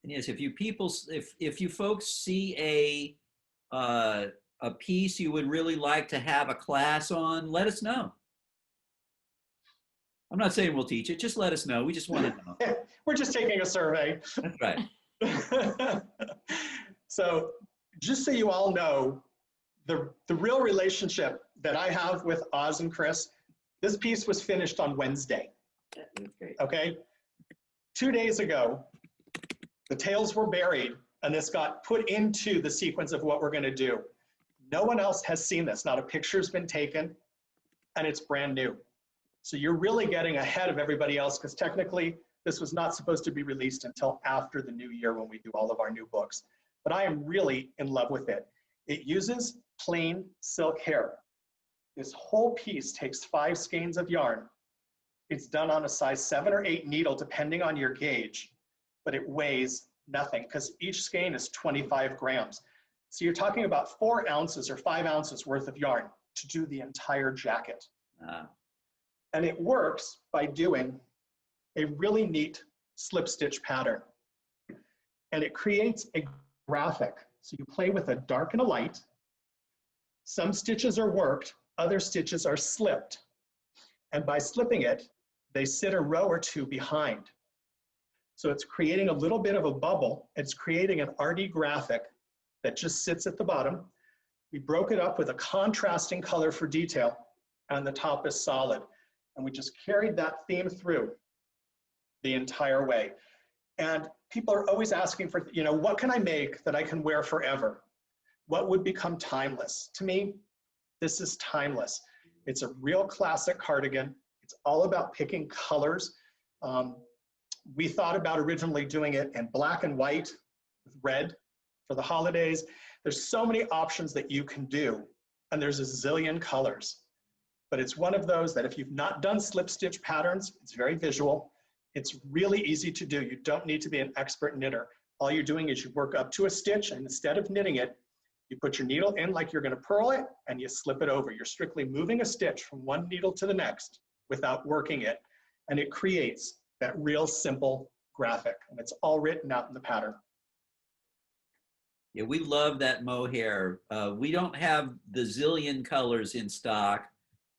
And yes, if you folks see a piece you would really like to have a class on, let us know. I'm not saying we'll teach it, just let us know. We just want to know. We're just taking a survey. That's right. So just so you all know, the real relationship that I have with Oz and Chris, this piece was finished on Wednesday. That's great. Okay? 2 days ago, the tails were buried and this got put into the sequence of what we're going to do. No one else has seen this. Not a picture's been taken, and it's brand new. So you're really getting ahead of everybody else, because technically this was not supposed to be released until after the new year when we do all of our new books. But I am really in love with it. It uses plain silk hair. This whole piece takes 5 skeins of yarn. It's done on a size 7 or 8 needle, depending on your gauge, but it weighs nothing because each skein is 25 grams. So you're talking about 4 ounces or 5 ounces worth of yarn to do the entire jacket. And it works by doing a really neat slip stitch pattern. And it creates a graphic. So you play with a dark and a light. Some stitches are worked, other stitches are slipped. And by slipping it, they sit a row or two behind. So it's creating a little bit of a bubble. It's creating an arty graphic that just sits at the bottom. We broke it up with a contrasting color for detail, and the top is solid. And we just carried that theme through the entire way. And people are always asking for, you know, what can I make that I can wear forever? What would become timeless? To me, this is timeless. It's a real classic cardigan. It's all about picking colors. We thought about originally doing it in black and white with red for the holidays. There's so many options that you can do, and there's a zillion colors. But it's one of those that if you've not done slip stitch patterns, it's very visual. It's really easy to do. You don't need to be an expert knitter. All you're doing is you work up to a stitch, and instead of knitting it, you put your needle in like you're going to purl it, and you slip it over. You're strictly moving a stitch from one needle to the next without working it, and it creates that real simple graphic, and it's all written out in the pattern. Yeah, we love that mohair. We don't have the zillion colors in stock,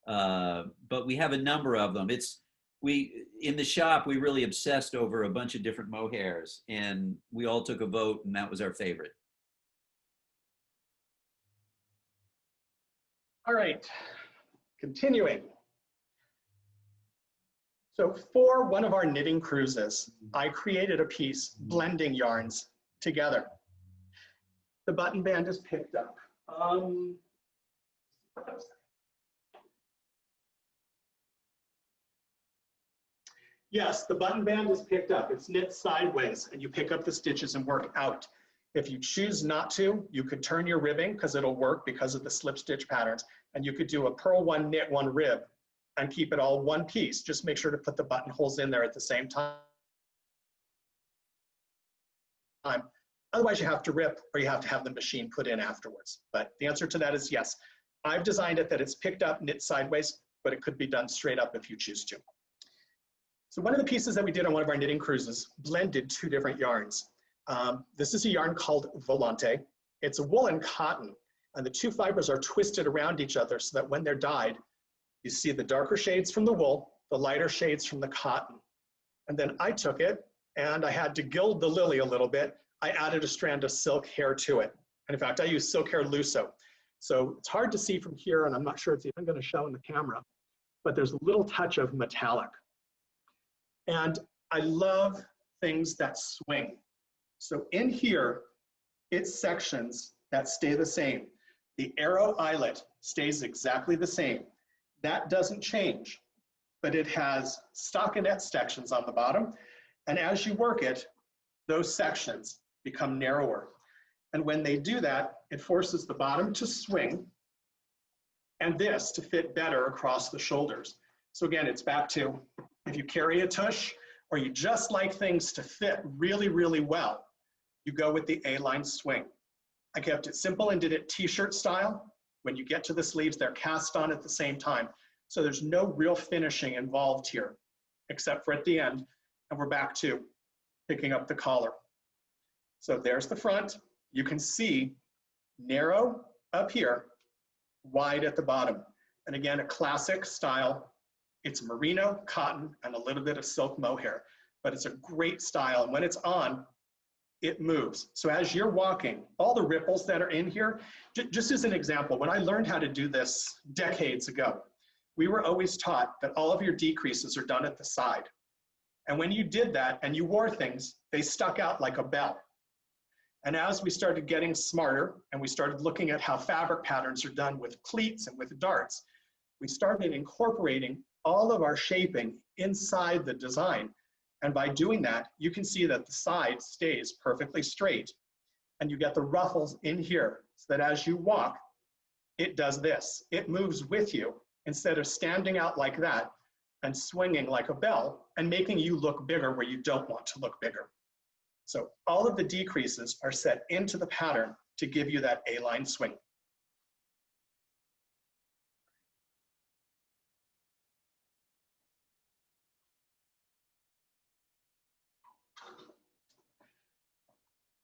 but we have a number of them. In the shop, we really obsessed over a bunch of different mohairs, and we all took a vote, and that was our favorite. All right, continuing. So for one of our knitting cruises, I created a piece blending yarns together. The button band is picked up. Yes, the button band is picked up. It's knit sideways, and you pick up the stitches and work out. If you choose not to, you could turn your ribbing because it'll work because of the slip stitch patterns, and you could do a purl one, knit one, rib, and keep it all one piece. Just make sure to put the buttonholes in there at the same time. Otherwise, you have to rip, or you have to have the machine put in afterwards. But the answer to that is yes. I've designed it that it's picked up, knit sideways, but it could be done straight up if you choose to. So one of the pieces that we did on one of our knitting cruises blended two different yarns. This is a yarn called Volante. It's a wool and cotton, and the two fibers are twisted around each other so that when they're dyed, you see the darker shades from the wool, the lighter shades from the cotton. And then I took it, and I had to gild the lily a little bit. I added a strand of silk hair to it. And in fact, I used silk hair Lusso. So it's hard to see from here, and I'm not sure it's even going to show in the camera, but there's a little touch of metallic. And I love things that swing. So in here, it's sections that stay the same. The arrow eyelet stays exactly the same. That doesn't change, but it has stockinette sections on the bottom. And as you work it, those sections become narrower. And when they do that, it forces the bottom to swing and this to fit better across the shoulders. So again, it's back to, if you carry a tush or you just like things to fit really, really well, you go with the A-line swing. I kept it simple and did it t-shirt style. When you get to the sleeves, they're cast on at the same time. So there's no real finishing involved here, except for at the end, and we're back to picking up the collar. So there's the front. You can see narrow up here, wide at the bottom. And again, a classic style. It's merino, cotton, and a little bit of silk mohair, but it's a great style. And when it's on, it moves. So as you're walking, all the ripples that are in here, just as an example, when I learned how to do this decades ago, we were always taught that all of your decreases are done at the side. And when you did that and you wore things, they stuck out like a bell. And as we started getting smarter and we started looking at how fabric patterns are done with pleats and with darts, we started incorporating all of our shaping inside the design. And by doing that, you can see that the side stays perfectly straight. And you get the ruffles in here so that as you walk, it does this. It moves with you instead of standing out like that and swinging like a bell and making you look bigger where you don't want to look bigger. So all of the decreases are set into the pattern to give you that A-line swing.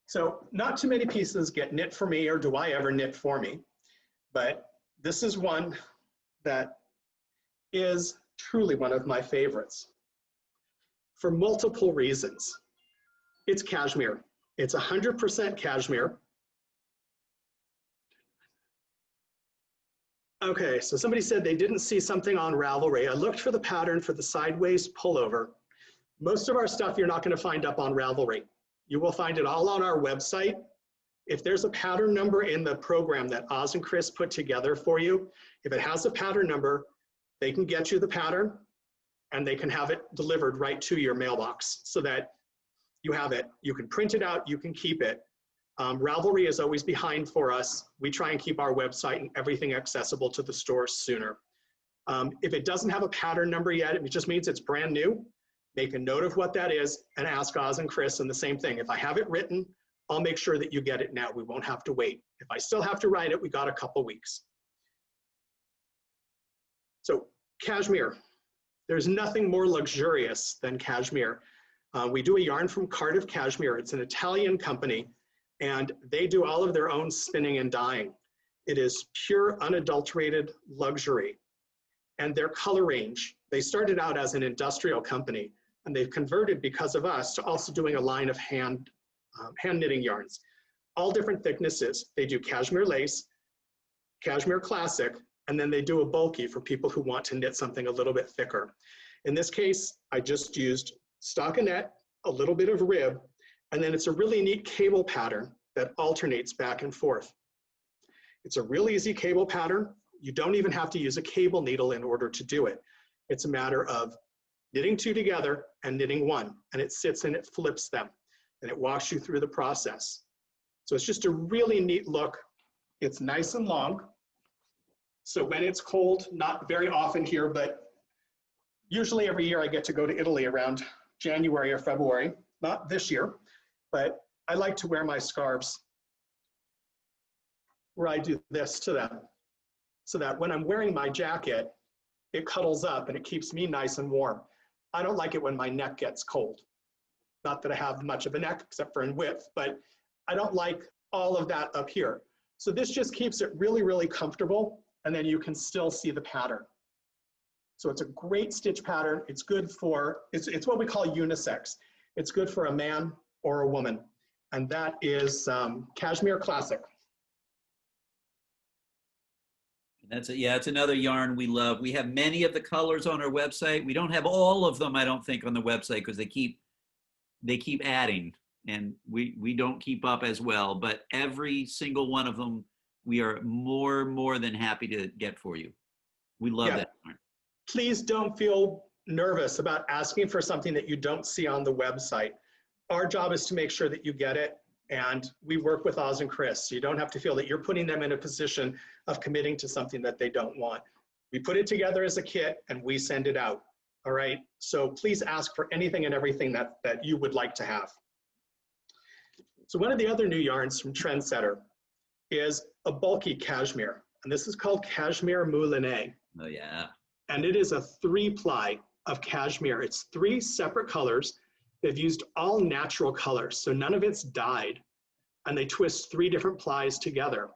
So not too many pieces get knit for me, or do I ever knit for me, but this is one that is truly one of my favorites for multiple reasons. It's cashmere. It's 100% cashmere. Okay, so somebody said they didn't see something on Ravelry. I looked for the pattern for the sideways pullover. Most of our stuff you're not going to find up on Ravelry. You will find it all on our website. If there's a pattern number in the program that Oz and Chris put together for you, if it has a pattern number, they can get you the pattern and they can have it delivered right to your mailbox so that you have it. You can print it out, you can keep it. Ravelry is always behind for us. We try and keep our website and everything accessible to the stores sooner. If it doesn't have a pattern number yet, it just means it's brand new. Make a note of what that is and ask Oz and Chris, and the same thing. If I have it written, I'll make sure that you get it now. We won't have to wait. If I still have to write it, we got a couple weeks. So cashmere, there's nothing more luxurious than cashmere. We do a yarn from Cardiff Cashmere. It's an Italian company, and they do all of their own spinning and dyeing. It is pure, unadulterated luxury. And their color range, they started out as an industrial company, and they've converted because of us to also doing a line of hand knitting yarns, all different thicknesses. They do cashmere lace, cashmere classic, and then they do a bulky for people who want to knit something a little bit thicker. In this case, I just used stockinette, a little bit of rib, and then it's a really neat cable pattern that alternates back and forth. It's a real easy cable pattern. You don't even have to use a cable needle in order to do it. It's a matter of knitting two together and knitting one, and it sits and it flips them, and it walks you through the process. So it's just a really neat look. It's nice and long. So when it's cold, not very often here, but usually every year I get to go to Italy around January or February, not this year, but I like to wear my scarves where I do this to them so that when I'm wearing my jacket, it cuddles up and it keeps me nice and warm. I don't like it when my neck gets cold. Not that I have much of a neck except for in width, but I don't like all of that up here. So this just keeps it really, really comfortable, and then you can still see the pattern. So it's a great stitch pattern. It's good for, it's what we call unisex. It's good for a man or a woman. And that is Cashmere Classic. Yeah, it's another yarn we love. We have many of the colors on our website. We don't have all of them, I don't think, on the website because they keep adding, and we don't keep up as well. But every single one of them, we are more than happy to get for you. We love that yarn. Please don't feel nervous about asking for something that you don't see on the website. Our job is to make sure that you get it, and we work with Oz and Chris. So you don't have to feel that you're putting them in a position of committing to something that they don't want. We put it together as a kit and we send it out, all right? So please ask for anything and everything that you would like to have. So one of the other new yarns from Trendsetter is a bulky cashmere, and this is called Cashmere Moulinet. Oh yeah. And it is a 3-ply of cashmere. It's 3 separate colors. They've used all natural colors, so none of it's dyed. And they twist 3 different plies together.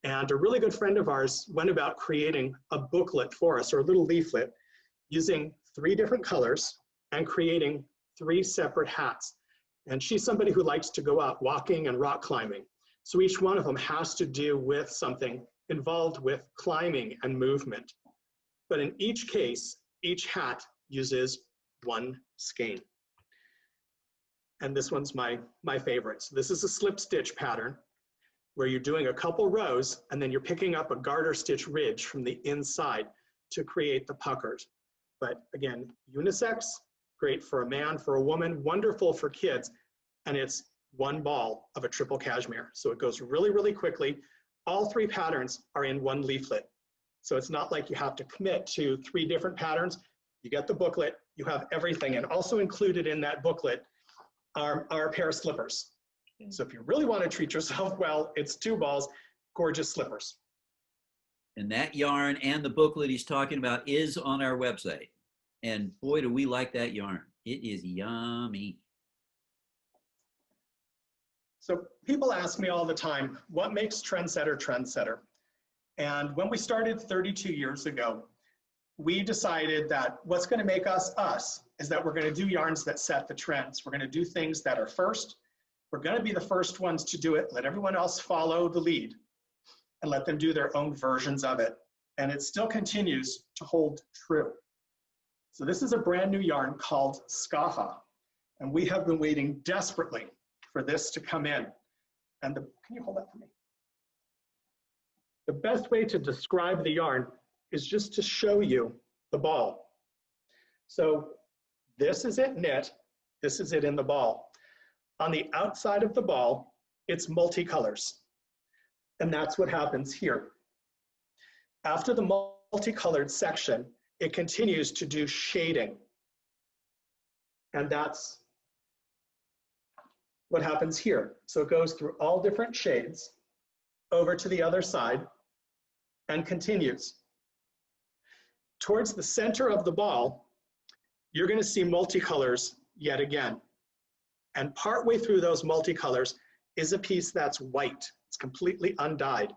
And a really good friend of ours went about creating a booklet for us, or a little leaflet, using 3 different colors and creating 3 separate hats. And she's somebody who likes to go out walking and rock climbing. So each one of them has to do with something involved with climbing and movement. But in each case, each hat uses 1 skein. And this one's my favorite. So this is a slip stitch pattern where you're doing a couple rows and then you're picking up a garter stitch ridge from the inside to create the puckers. But again, unisex, great for a man, for a woman, wonderful for kids. And it's 1 ball of a triple cashmere. So it goes really, really quickly. All 3 patterns are in 1 leaflet. So it's not like you have to commit to 3 different patterns. You get the booklet, you have everything. And also included in that booklet are a pair of slippers. So if you really want to treat yourself well, it's 2 balls, gorgeous slippers. And that yarn and the booklet he's talking about is on our website. And boy, do we like that yarn. It is yummy. So people ask me all the time, what makes Trendsetter Trendsetter? And when we started 32 years ago, we decided that what's going to make us us is that we're going to do yarns that set the trends. We're going to do things that are first. We're going to be the first ones to do it. Let everyone else follow the lead and let them do their own versions of it. And it still continues to hold true. So this is a brand new yarn called Skaha. And we have been waiting desperately for this to come in. And can you hold that for me? The best way to describe the yarn is just to show you the ball. So this is it knit, this is it in the ball. On the outside of the ball, it's multicolors. And that's what happens here. After the multicolored section, it continues to do shading. And that's what happens here. So it goes through all different shades over to the other side and continues. Towards the center of the ball, you're going to see multicolors yet again. And partway through those multicolors is a piece that's white. It's completely undyed.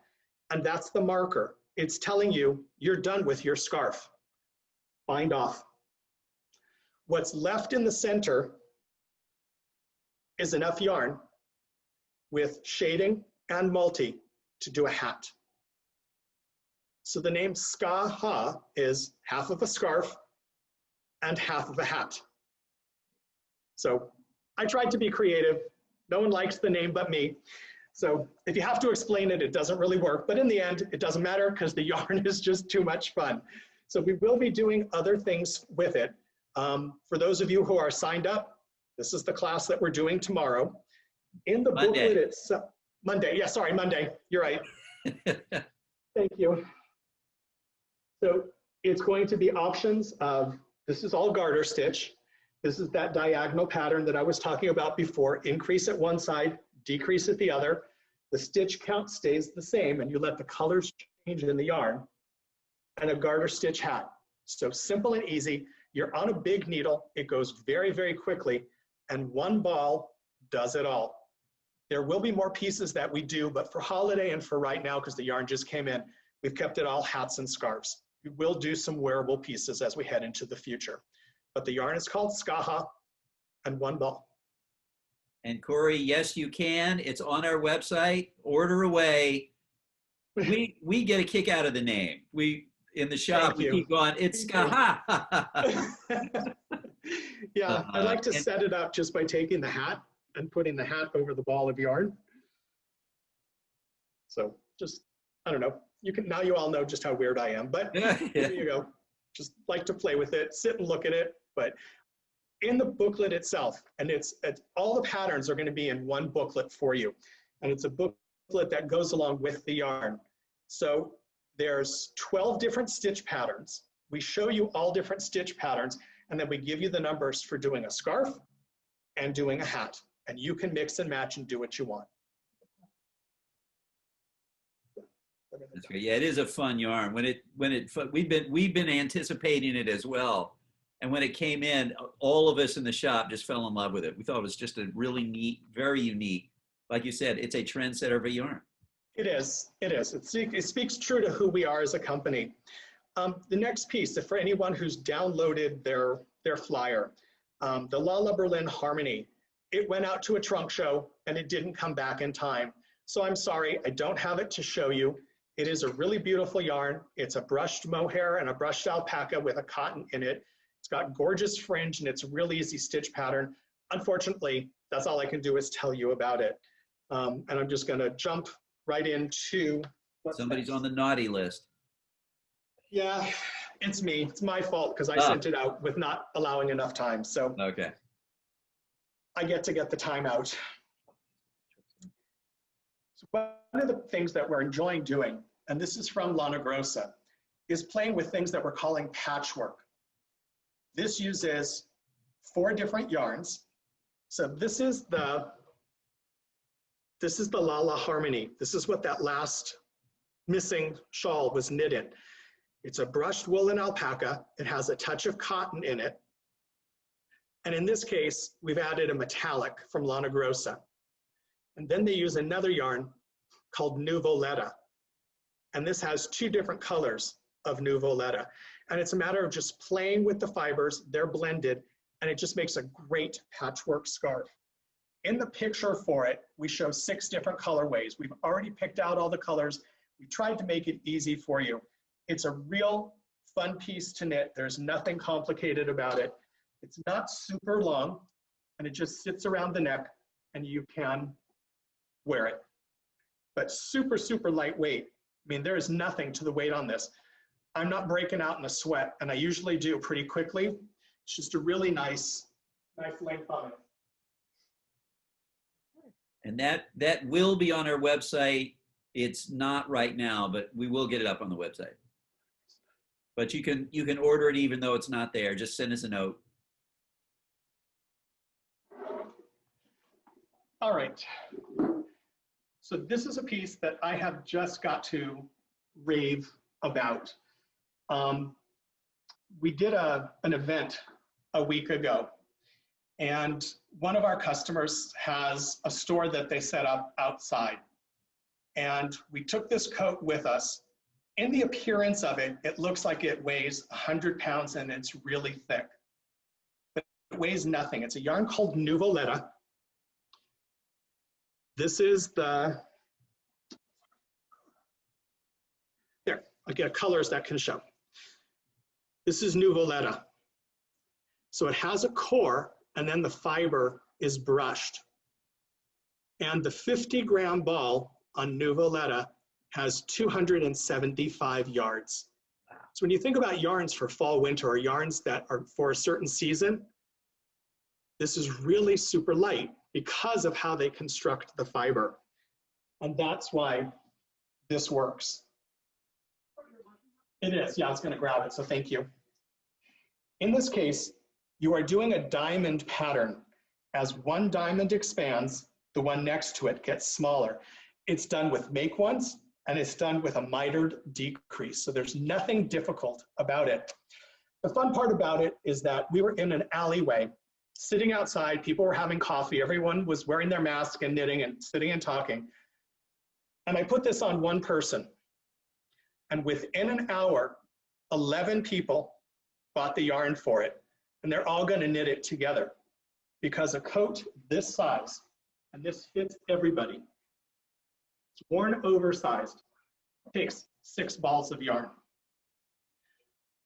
And that's the marker. It's telling you you're done with your scarf. Bind off. What's left in the center is enough yarn with shading and multi to do a hat. So the name Skaha is half of a scarf and half of a hat. So I tried to be creative. No one likes the name but me. So if you have to explain it, it doesn't really work. But in the end, it doesn't matter because the yarn is just too much fun. So we will be doing other things with it. For those of you who are signed up, this is the class that we're doing tomorrow. In the booklet itself, Monday, yeah, sorry, Monday, you're right. Thank you. So it's going to be options of, this is all garter stitch. This is that diagonal pattern that I was talking about before. Increase at one side, decrease at the other. The stitch count stays the same and you let the colors change in the yarn. And a garter stitch hat. So simple and easy. You're on a big needle. It goes very, very quickly. And one ball does it all. There will be more pieces that we do, but for holiday and for right now, because the yarn just came in, we've kept it all hats and scarves. We will do some wearable pieces as we head into the future. But the yarn is called Skaha and one ball. And Corey, yes, you can. It's on our website. Order away. We get a kick out of the name. We in the shop we keep going. It's Skaha. Yeah, I like to set it up just by taking the hat and putting the hat over the ball of yarn. So just, I don't know. You can, now you all know just how weird I am, but there you go. Just like to play with it, sit and look at it. But in the booklet itself, and it's all the patterns are going to be in one booklet for you. And it's a booklet that goes along with the yarn. So there's 12 different stitch patterns. We show you all different stitch patterns, and then we give you the numbers for doing a scarf and doing a hat. And you can mix and match and do what you want. That's great. Yeah, it is a fun yarn. We've been anticipating it as well. And when it came in, all of us in the shop just fell in love with it. We thought it was just a really neat, very unique. Like you said, it's a trendsetter of a yarn. It is. It is. It speaks true to who we are as a company. The next piece, for anyone who's downloaded their flyer, the Lala Berlin Harmony, it went out to a trunk show and it didn't come back in time. So I'm sorry, I don't have it to show you. It is a really beautiful yarn. It's a brushed mohair and a brushed alpaca with a cotton in it. It's got gorgeous fringe and it's a real easy stitch pattern. Unfortunately, that's all I can do is tell you about it. And I'm just gonna jump right into somebody's on the naughty list. Yeah, it's me. It's my fault because I sent it out with not allowing enough time. So okay, I get to get the time out. So one of the things that we're enjoying doing, and this is from Lana Grossa, is playing with things that we're calling patchwork. This uses 4 different yarns. So this is the Lala Harmony. This is what that last missing shawl was knit in. It's a brushed woolen alpaca. It has a touch of cotton in it. And in this case, we've added a metallic from Lana Grossa. And then they use another yarn called Nuvoletta. And this has 2 different colors of Nuvoletta. And it's a matter of just playing with the fibers, they're blended, and it just makes a great patchwork scarf. In the picture for it, we show 6 different colorways. We've already picked out all the colors. We tried to make it easy for you. It's a real fun piece to knit. There's nothing complicated about it. It's not super long, and it just sits around the neck, and you can wear it. But super, super lightweight. I mean, there is nothing to the weight on this. I'm not breaking out in a sweat, and I usually do pretty quickly. It's just a really nice length on it. And that will be on our website. It's not right now, but we will get it up on the website. But you can order it even though it's not there. Just send us a note. All right. So this is a piece that I have just got to rave about. We did an event a week ago, and one of our customers has a store that they set up outside. And we took this coat with us. In the appearance of it, it looks like it weighs 100 pounds and it's really thick. But it weighs nothing. It's a yarn called Nuvoletta. This is the, there, I'll get colors that can show. This is Nuvoletta. So it has a core and then the fiber is brushed. And the 50-gram ball on Nuvoletta has 275 yards. So when you think about yarns for fall, winter, or yarns that are for a certain season, this is really super light because of how they construct the fiber. And that's why this works. It is, yeah, I was gonna grab it, so thank you. In this case, you are doing a diamond pattern. As one diamond expands, the one next to it gets smaller. It's done with make ones, and it's done with a mitered decrease. So there's nothing difficult about it. The fun part about it is that we were in an alleyway, sitting outside, people were having coffee, everyone was wearing their mask and knitting and sitting and talking. And I put this on one person. And within an hour, 11 people bought the yarn for it. And they're all gonna knit it together because a coat this size, and this fits everybody, it's worn oversized, takes 6 balls of yarn.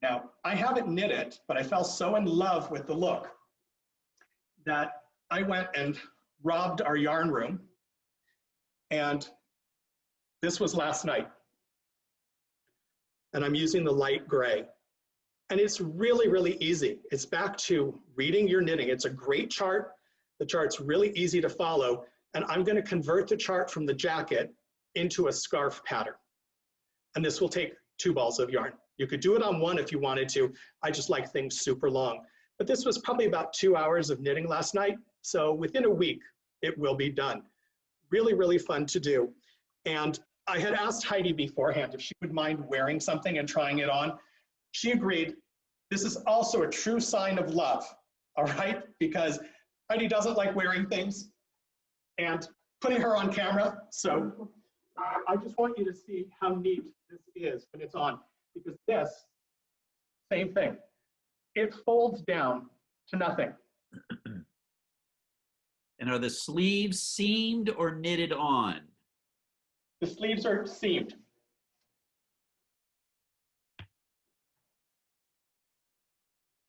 Now, I haven't knit it, but I fell so in love with the look that I went and robbed our yarn room, and this was last night. And I'm using the light gray. And it's really, really easy. It's back to reading your knitting. It's a great chart. The chart's really easy to follow. And I'm gonna convert the chart from the jacket into a scarf pattern. And this will take 2 balls of yarn. You could do it on 1 if you wanted to. I just like things super long. But this was probably about 2 hours of knitting last night. So within a week, it will be done. Really, really fun to do. And I had asked Heidi beforehand if she would mind wearing something and trying it on. She agreed. This is also a true sign of love, all right? Because Heidi doesn't like wearing things and putting her on camera. So I just want you to see how neat this is when it's on, because this, same thing. It folds down to nothing. And are the sleeves seamed or knitted on? The sleeves are seamed.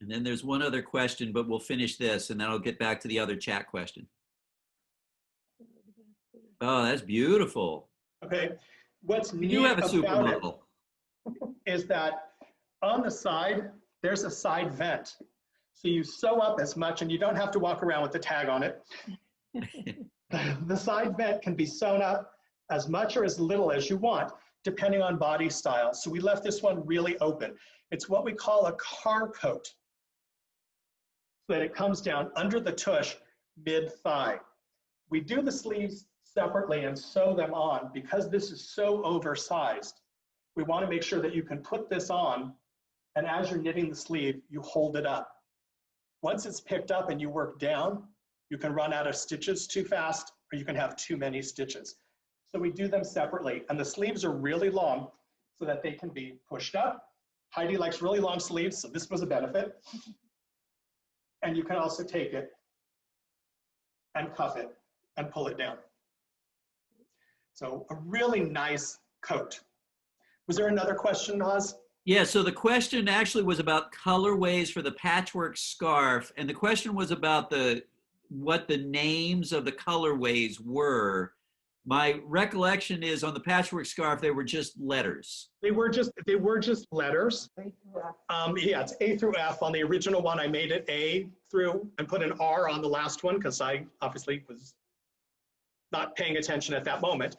And then there's one other question, but we'll finish this and then I'll get back to the other chat question. Oh, that's beautiful. Okay, what's neat You have a about supermodel. it is that on the side, there's a side vent. So you sew up as much and you don't have to walk around with the tag on it. The side vent can be sewn up as much or as little as you want, depending on body style. So we left this one really open. It's what we call a car coat, so that it comes down under the tush mid-thigh. We do the sleeves separately and sew them on because this is so oversized. We want to make sure that you can put this on, and as you're knitting the sleeve, you hold it up. Once it's picked up and you work down, you can run out of stitches too fast, or you can have too many stitches. So we do them separately, and the sleeves are really long. so that they can be pushed up. Heidi likes really long sleeves, so this was a benefit. And you can also take it and cuff it and pull it down. So a really nice coat. Was there another question, Oz? Yeah, so the question actually was about colorways for the patchwork scarf, and the question was about what the names of the colorways were. My recollection is on the patchwork scarf, they were just letters. They were just letters. Yeah, it's A through F. On the original one, I made it A through and put an R on the last one because I obviously was not paying attention at that moment.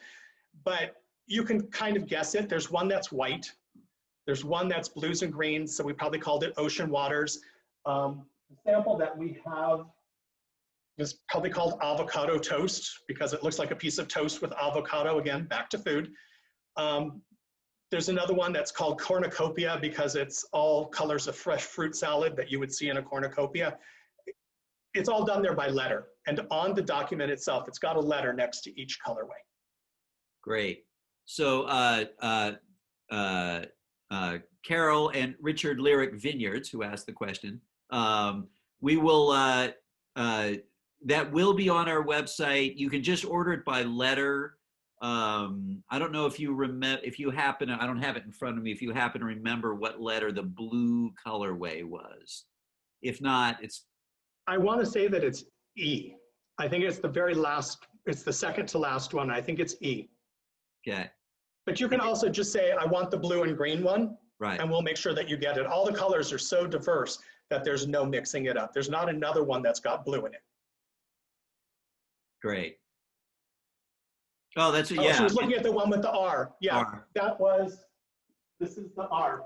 But you can kind of guess it. There's one that's white. There's one that's blues and greens, so we probably called it Ocean Waters. The sample that we have is probably called Avocado Toast because it looks like a piece of toast with avocado, again, back to food. There's another one that's called Cornucopia because it's all colors of fresh fruit salad that you would see in a cornucopia. It's all done there by letter. And on the document itself, it's got a letter next to each colorway. Great. So Carol and Richard Lyric Vineyards, who asked the question, we will, that will be on our website. You can just order it by letter. I don't know if you remember, if you happen to, I don't have it in front of me, if you happen to remember what letter the blue colorway was. If not, it's. I want to say that it's E. I think it's the very last, it's the second to last one. I think it's E. Okay. But you can also just say, I want the blue and green one. Right. And we'll make sure that you get it. All the colors are so diverse that there's no mixing it up. There's not another one that's got blue in it. Great. Oh, that's, Oh, yeah. she was looking at the one with the R. Yeah, R. that was, this is the R.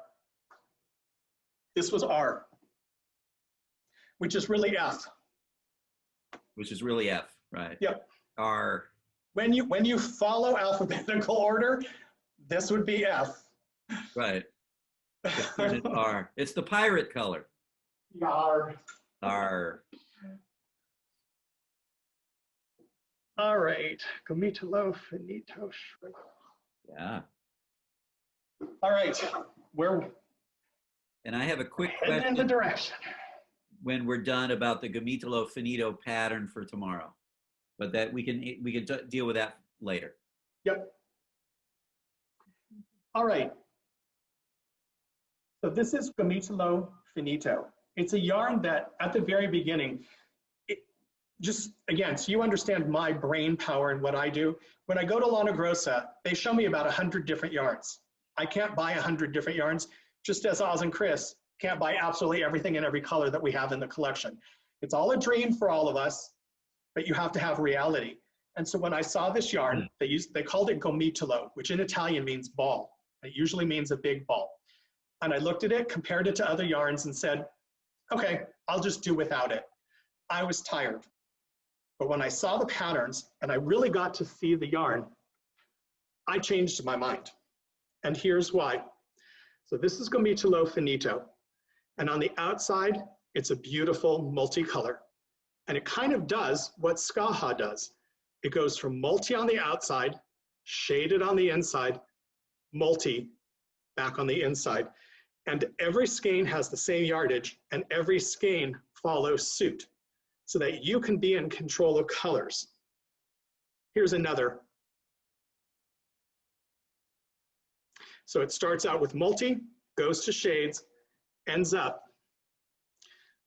This was R, which is really F. Which is really F, right? Yep. R. When you follow alphabetical order, this would be F. Right. R. It's the pirate color. Yar. R. All right. Gomitolo finito. Yeah. All right. We're And I have a quick heading in the question direction. when we're done about the Gomitolo finito pattern for tomorrow, but that we can deal with that later. Yep. All right. So this is Gomitolo finito. It's a yarn that at the very beginning, just again, so you understand my brain power and what I do. When I go to Lana Grossa, they show me about 100 different yarns. I can't buy 100 different yarns, just as Oz and Chris can't buy absolutely everything in every color that we have in the collection. It's all a dream for all of us, but you have to have reality. And so when I saw this yarn, they called it gomitolo, which in Italian means ball. It usually means a big ball. And I looked at it, compared it to other yarns and said, okay, I'll just do without it. I was tired. But when I saw the patterns and I really got to see the yarn, I changed my mind. And here's why. So this is Gomitolo finito. And on the outside, it's a beautiful multicolor. And it kind of does what Skaha does. It goes from multi on the outside, shaded on the inside, multi back on the inside. And every skein has the same yardage, and every skein follows suit, so that you can be in control of colors. Here's another. So it starts out with multi, goes to shades, ends up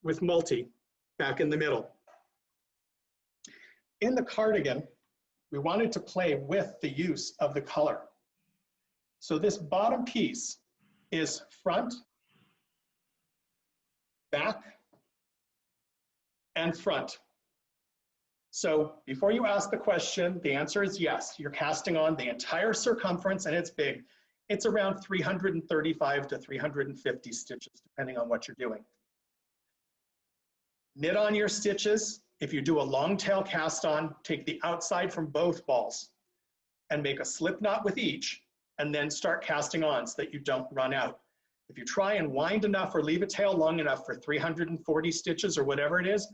with multi back in the middle. In the cardigan, we wanted to play with the use of the color. So this bottom piece is front, back, and front. So before you ask the question, the answer is yes. You're casting on the entire circumference and it's big. It's around 335 to 350 stitches, depending on what you're doing. Knit on your stitches. If you do a long tail cast on, take the outside from both balls and make a slip knot with each, and then start casting on so that you don't run out. If you try and wind enough or leave a tail long enough for 340 stitches or whatever it is,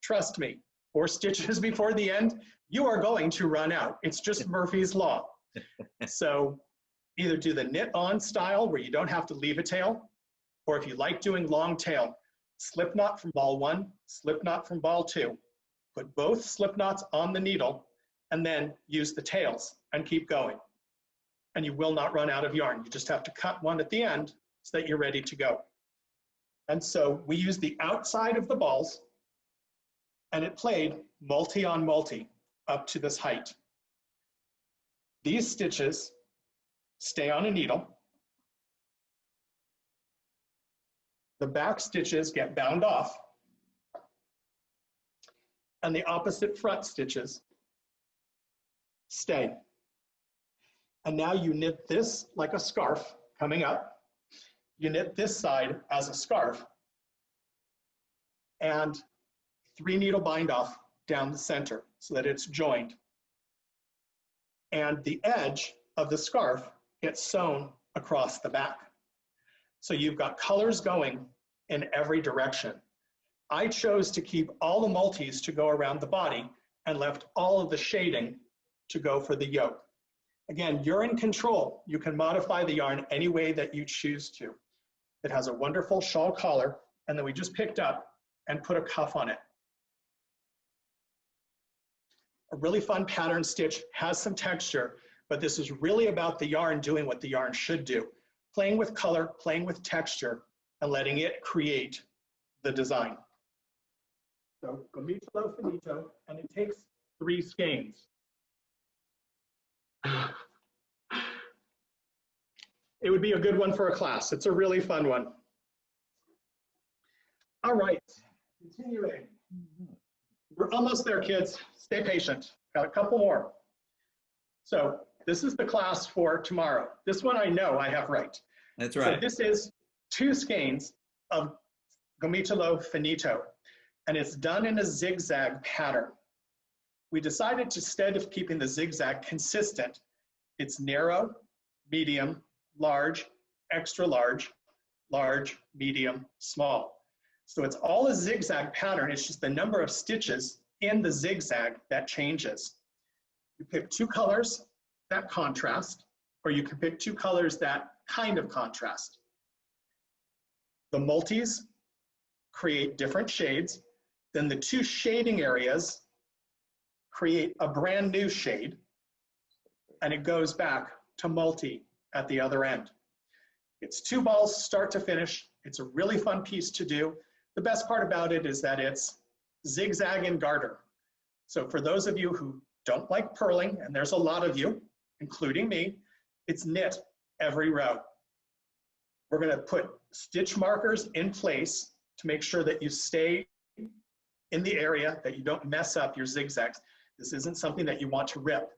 trust me, 4 stitches before the end, you are going to run out. It's just Murphy's Law. So Either do the knit on style where you don't have to leave a tail, or if you like doing long tail, slip knot from ball 1, slip knot from ball 2, put both slip knots on the needle, and then use the tails and keep going. And you will not run out of yarn. You just have to cut one at the end so that you're ready to go. And so we use the outside of the balls, and it played multi on multi up to this height. These stitches stay on a needle. The back stitches get bound off, and the opposite front stitches stay. And now you knit this like a scarf coming up. You knit this side as a scarf, and 3 needle bind off down the center so that it's joined. And the edge of the scarf gets sewn across the back. So you've got colors going in every direction. I chose to keep all the multis to go around the body and left all of the shading to go for the yoke. Again, you're in control. You can modify the yarn any way that you choose to. It has a wonderful shawl collar, and then we just picked up and put a cuff on it. A really fun pattern stitch, has some texture, but this is really about the yarn doing what the yarn should do. Playing with color, playing with texture, and letting it create the design. So gomitolo finito, and it takes 3 skeins. It would be a good one for a class. It's a really fun one. All right, continuing. We're almost there, kids. Stay patient. Got a couple more. So this is the class for tomorrow. This one I know I have right. That's right. So this is 2 skeins of gomitolo finito, and it's done in a zigzag pattern. We decided to, instead of keeping the zigzag consistent, it's narrow, medium, large, extra large, large, medium, small. So it's all a zigzag pattern. It's just the number of stitches in the zigzag that changes. You pick 2 colors that contrast, or you can pick 2 colors that kind of contrast. The multis create different shades. Then the 2 shading areas create a brand new shade, and it goes back to multi at the other end. It's 2 balls start to finish. It's a really fun piece to do. The best part about it is that it's zigzag and garter. So for those of you who don't like purling, and there's a lot of you, including me, it's knit every row. We're gonna put stitch markers in place to make sure that you stay in the area, that you don't mess up your zigzags. This isn't something that you want to rip.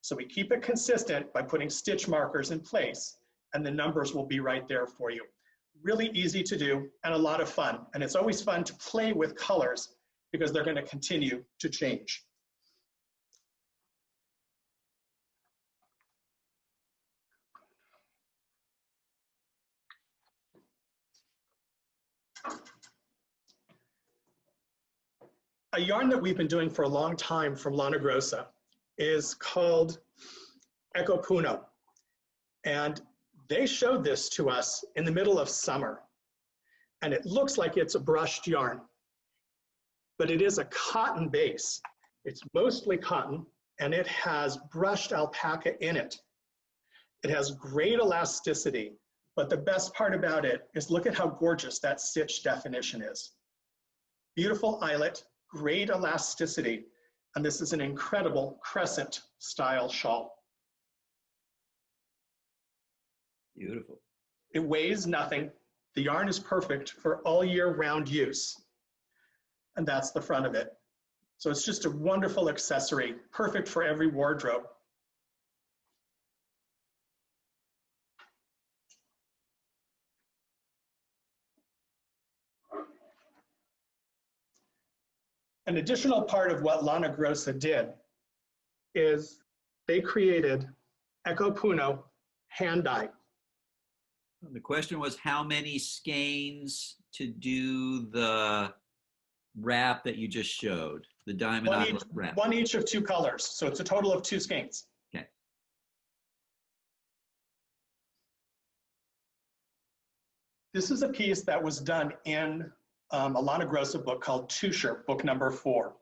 So we keep it consistent by putting stitch markers in place, and the numbers will be right there for you. Really easy to do and a lot of fun. And it's always fun to play with colors because they're going to continue to change. A yarn that we've been doing for a long time from Lana Grossa is called Ecco Puno. And they showed this to us in the middle of summer. And it looks like it's a brushed yarn, but it is a cotton base. It's mostly cotton, and it has brushed alpaca in it. It has great elasticity, but the best part about it is look at how gorgeous that stitch definition is. Beautiful eyelet, great elasticity, and this is an incredible crescent style shawl. Beautiful. It weighs nothing. The yarn is perfect for all year round use. And that's the front of it. So it's just a wonderful accessory, perfect for every wardrobe. An additional part of what Lana Grossa did is they created Ecco Puno hand dye. The question was how many skeins to do the wrap that you just showed, the diamond eyelet wrap. One each of 2 colors, so it's a total of 2 skeins. Okay. This is a piece that was done in Alana Gross's book called Tusher, book number 4.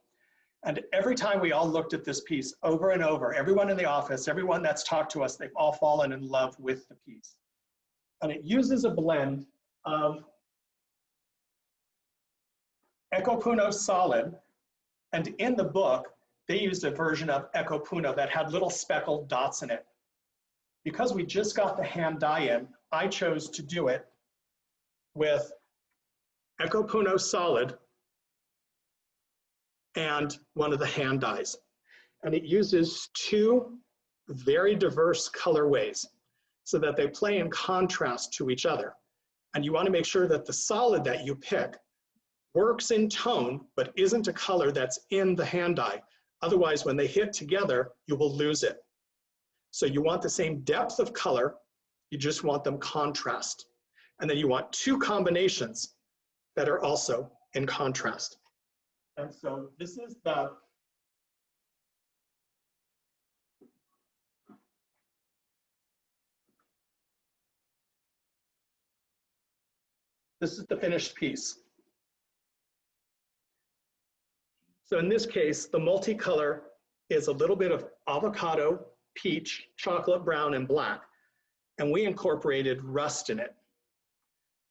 And every time we all looked at this piece over and over, everyone in the office, everyone that's talked to us, they've all fallen in love with the piece. And it uses a blend of Ekopuno solid, and in the book, they used a version of Ekopuno that had little speckled dots in it. Because we just got the hand dye in, I chose to do it with Ekopuno solid and one of the hand dyes. And it uses 2 very diverse colorways so that they play in contrast to each other. And you want to make sure that the solid that you pick works in tone, but isn't a color that's in the hand dye. Otherwise, when they hit together, you will lose it. So you want the same depth of color, you just want them contrast. And then you want 2 combinations that are also in contrast. And so this is the finished piece. So in this case, the multicolor is a little bit of avocado, peach, chocolate brown, and black. And we incorporated rust in it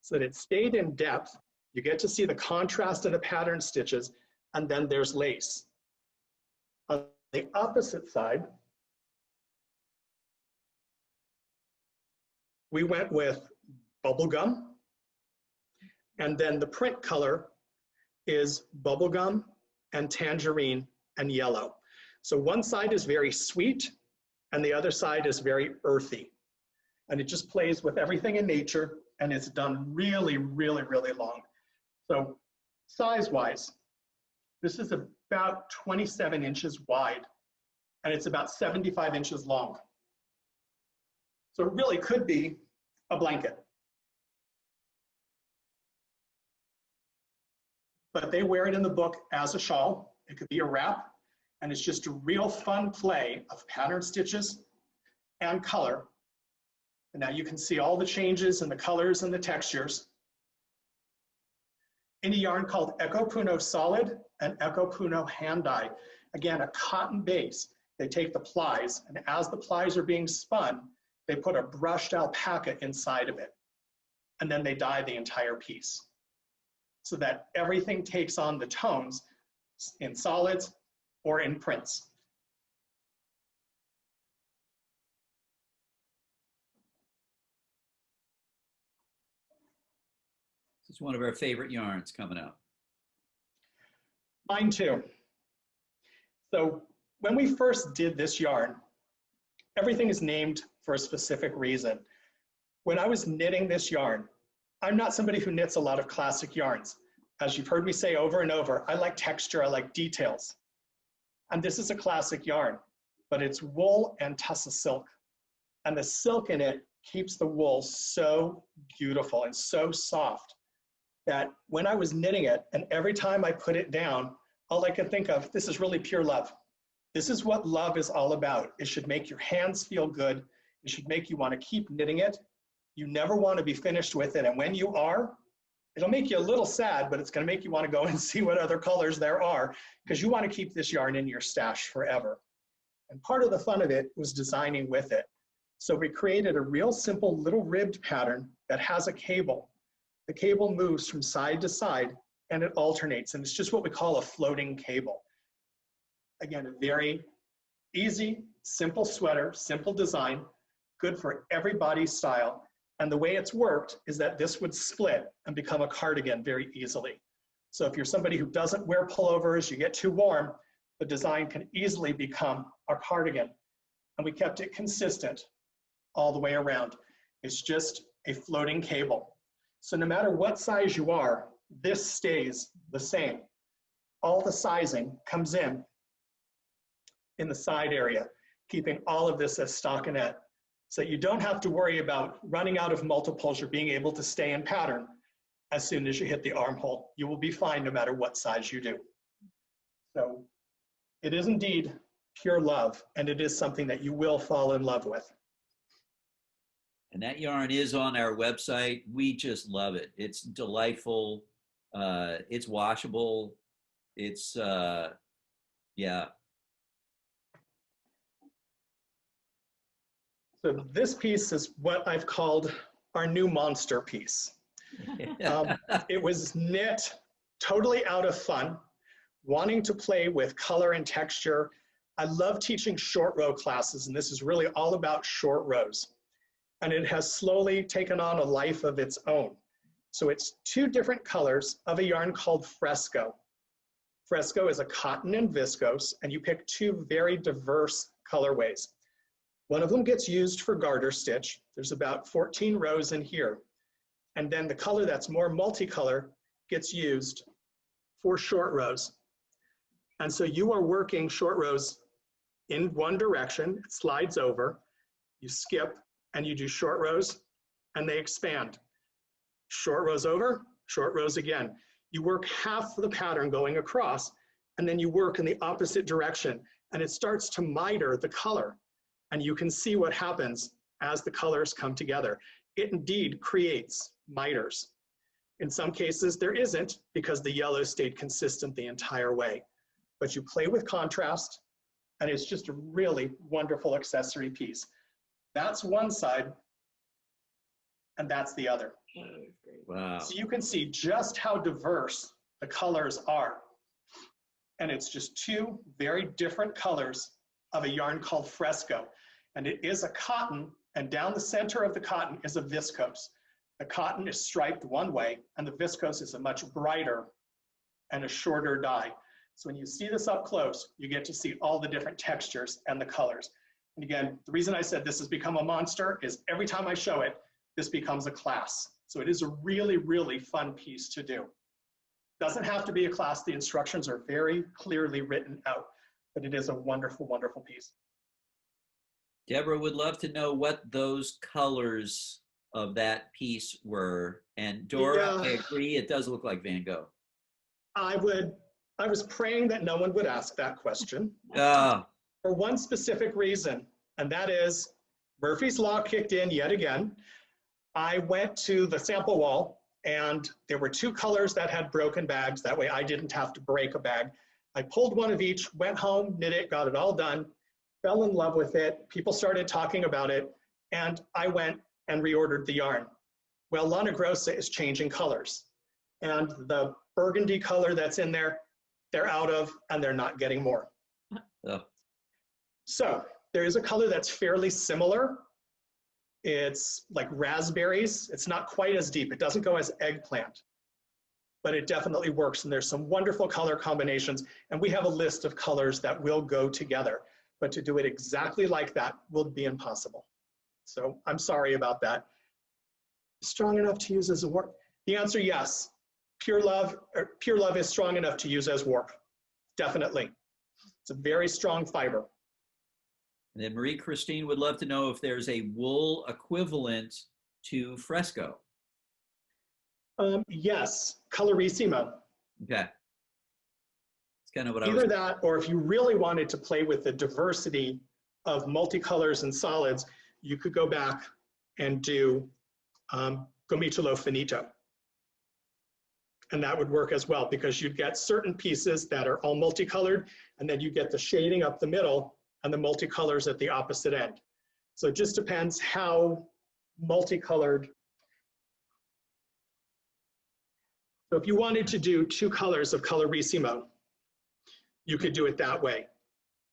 so that it stayed in depth. You get to see the contrast of the pattern stitches, and then there's lace. On the opposite side, we went with bubblegum, and then the print color is bubblegum and tangerine and yellow. So one side is very sweet, and the other side is very earthy. And it just plays with everything in nature, and it's done really, really, really long. So size-wise, this is about 27 inches wide, and it's about 75 inches long. So it really could be a blanket. But they wear it in the book as a shawl. It could be a wrap, and it's just a real fun play of pattern stitches and color. And now you can see all the changes in the colors and the textures. In a yarn called Ekopuno Solid and Ekopuno Hand Dye. Again, a cotton base. They take the plies, and as the plies are being spun, they put a brushed alpaca inside of it. And then they dye the entire piece so that everything takes on the tones in solids or in prints. This is one of our favorite yarns coming up. Mine too. So when we first did this yarn, everything is named for a specific reason. When I was knitting this yarn, I'm not somebody who knits a lot of classic yarns. As you've heard me say over and over, I like texture, I like details. And this is a classic yarn, but it's wool and tussa silk. And the silk in it keeps the wool so beautiful and so soft that when I was knitting it, and every time I put it down, all I could think of, this is really pure love. This is what love is all about. It should make your hands feel good. It should make you want to keep knitting it. You never want to be finished with it. And when you are, it'll make you a little sad, but it's going to make you want to go and see what other colors there are, because you want to keep this yarn in your stash forever. And part of the fun of it was designing with it. So we created a real simple little ribbed pattern that has a cable. The cable moves from side to side and it alternates, and it's just what we call a floating cable. Again, a very easy, simple sweater, simple design, good for every body style. And the way it's worked is that this would split and become a cardigan very easily. So if you're somebody who doesn't wear pullovers, you get too warm, the design can easily become a cardigan. And we kept it consistent all the way around. It's just a floating cable. So no matter what size you are, this stays the same. All the sizing comes in the side area, keeping all of this as stockinette. So you don't have to worry about running out of multiples or being able to stay in pattern as soon as you hit the armhole. You will be fine no matter what size you do. So it is indeed pure love, and it is something that you will fall in love with. And that yarn is on our website. We just love it. It's delightful. It's washable. It's, yeah. So this piece is what I've called our new monster piece. It was knit totally out of fun, wanting to play with color and texture. I love teaching short row classes, and this is really all about short rows. And it has slowly taken on a life of its own. So it's two different colors of a yarn called Fresco. Fresco is a cotton and viscose, and you pick two very diverse colorways. One of them gets used for garter stitch. There's about 14 rows in here. And then the color that's more multicolor gets used for short rows. And so you are working short rows in one direction, it slides over, you skip, and you do short rows, and they expand. Short rows over, short rows again. You work half the pattern going across, and then you work in the opposite direction, and it starts to miter the color. And you can see what happens as the colors come together. It indeed creates miters. In some cases, there isn't, because the yellow stayed consistent the entire way. But you play with contrast, and it's just a really wonderful accessory piece. That's one side, and that's the other. Wow. So you can see just how diverse the colors are. And it's just two very different colors of a yarn called Fresco. And it is a cotton, and down the center of the cotton is a viscose. The cotton is striped one way, and the viscose is a much brighter and a shorter dye. So when you see this up close, you get to see all the different textures and the colors. And again, the reason I said this has become a monster is every time I show it, this becomes a class. So it is a really, really fun piece to do. Doesn't have to be a class. The instructions are very clearly written out, but it is a wonderful, wonderful piece. Deborah would love to know what those colors of that piece were. And Dora, I agree, it does look like Van Gogh. I was praying that no one would ask that question Ah, for one specific reason, and that is Murphy's Law kicked in yet again. I went to the sample wall, and there were two colors that had broken bags. That way I didn't have to break a bag. I pulled one of each, went home, knit it, got it all done, fell in love with it. People started talking about it, and I went and reordered the yarn. Well, Lana Grossa is changing colors, and the burgundy color that's in there, they're out of, and they're not getting more. oh, So there is a color that's fairly similar. It's like raspberries. It's not quite as deep. It doesn't go as eggplant, but it definitely works. And there's some wonderful color combinations. And we have a list of colors that will go together. But to do it exactly like that will be impossible. So I'm sorry about that. Strong enough to use as a warp? The answer, yes. Pure love is strong enough to use as warp. Definitely. It's a very strong fiber. and then Marie Christine would love to know if there's a wool equivalent to Fresco. Yes, Colorissimo. Okay. It's kind of what I Either was. that, or if you really wanted to play with the diversity of multicolors and solids, you could go back and do Gomitolo Finito. And that would work as well, because you'd get certain pieces that are all multicolored, and then you get the shading up the middle and the multicolors at the opposite end. So it just depends how multicolored. So if you wanted to do two colors of Colorissimo, you could do it that way.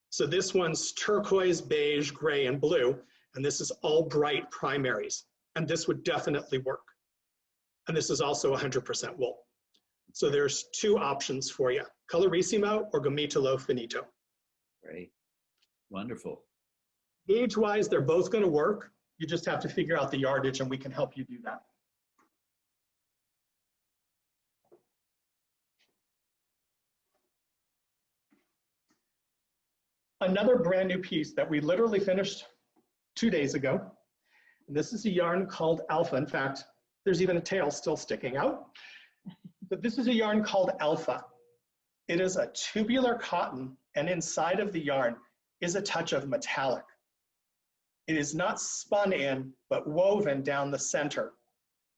So this one's turquoise, beige, gray, and blue, and this is all bright primaries. And this would definitely work. And this is also 100% wool. So there's two options for you, Colorissimo or Gomitolo Finito. Great. Wonderful. Gauge-wise, they're both gonna work. You just have to figure out the yardage, and we can help you do that. Another brand new piece that we literally finished 2 days ago. And this is a yarn called Alpha. In fact, there's even a tail still sticking out. But this is a yarn called Alpha. It is a tubular cotton, and inside of the yarn is a touch of metallic. It is not spun in, but woven down the center,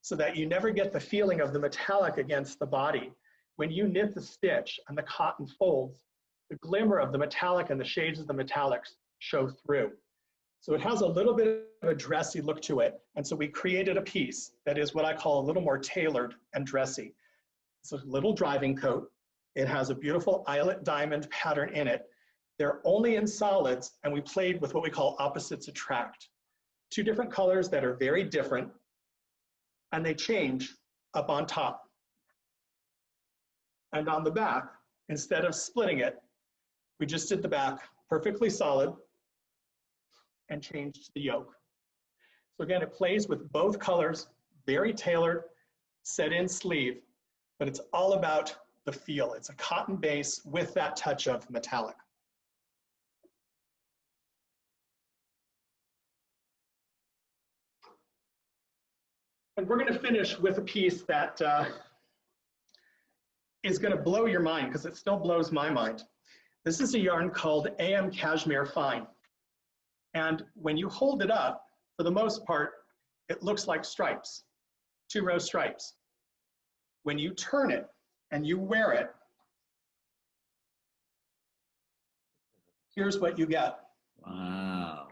so that you never get the feeling of the metallic against the body. When you knit the stitch and the cotton folds, the glimmer of the metallic and the shades of the metallics show through. So it has a little bit of a dressy look to it. And so we created a piece that is what I call a little more tailored and dressy. It's a little driving coat. It has a beautiful eyelet diamond pattern in it. They're only in solids, and we played with what we call opposites attract. Two different colors that are very different, and they change up on top. And on the back, instead of splitting it, we just did the back perfectly solid and changed the yoke. So again, it plays with both colors, very tailored, set in sleeve, but it's all about the feel. It's a cotton base with that touch of metallic. And we're going to finish with a piece that is going to blow your mind, because it still blows my mind. This is a yarn called AM Cashmere Fine. And when you hold it up, for the most part, it looks like stripes, 2-row stripes. When you turn it and you wear it, here's what you get. Wow.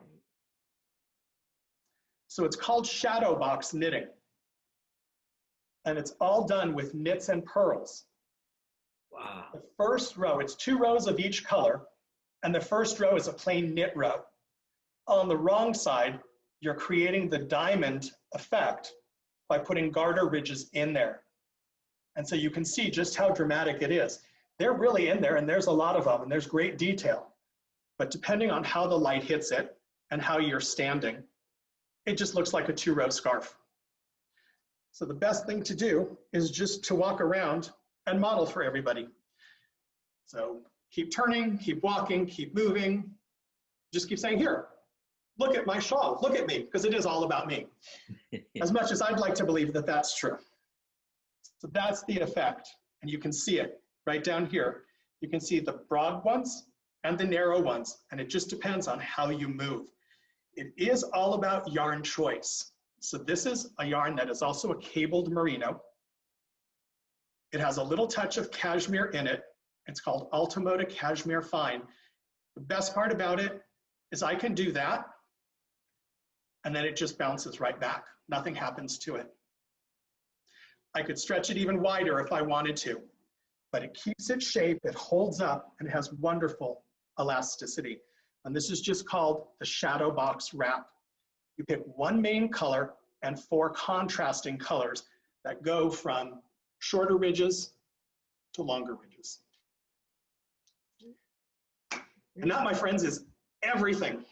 So it's called shadow box knitting. And it's all done with knits and purls. Wow. The first row, it's 2 rows of each color, and the first row is a plain knit row. On the wrong side, you're creating the diamond effect by putting garter ridges in there. And so you can see just how dramatic it is. They're really in there, and there's a lot of them, and there's great detail. But depending on how the light hits it and how you're standing, it just looks like a 2-row scarf. So the best thing to do is just to walk around and model for everybody. So keep turning, keep walking, keep moving. Just keep saying, here, look at my shawl, look at me, because it is all about me. As much as I'd like to believe that that's true. So that's the effect, and you can see it right down here. You can see the broad ones and the narrow ones, and it just depends on how you move. It is all about yarn choice. So this is a yarn that is also a cabled merino. It has a little touch of cashmere in it. It's called Ultimoda Cashmere Fine. The best part about it is I can do that, and then it just bounces right back. Nothing happens to it. I could stretch it even wider if I wanted to, but it keeps its shape, it holds up, and it has wonderful elasticity. And this is just called the shadow box wrap. You pick one main color and 4 contrasting colors that go from shorter ridges to longer ridges. And that, my friends, is everything.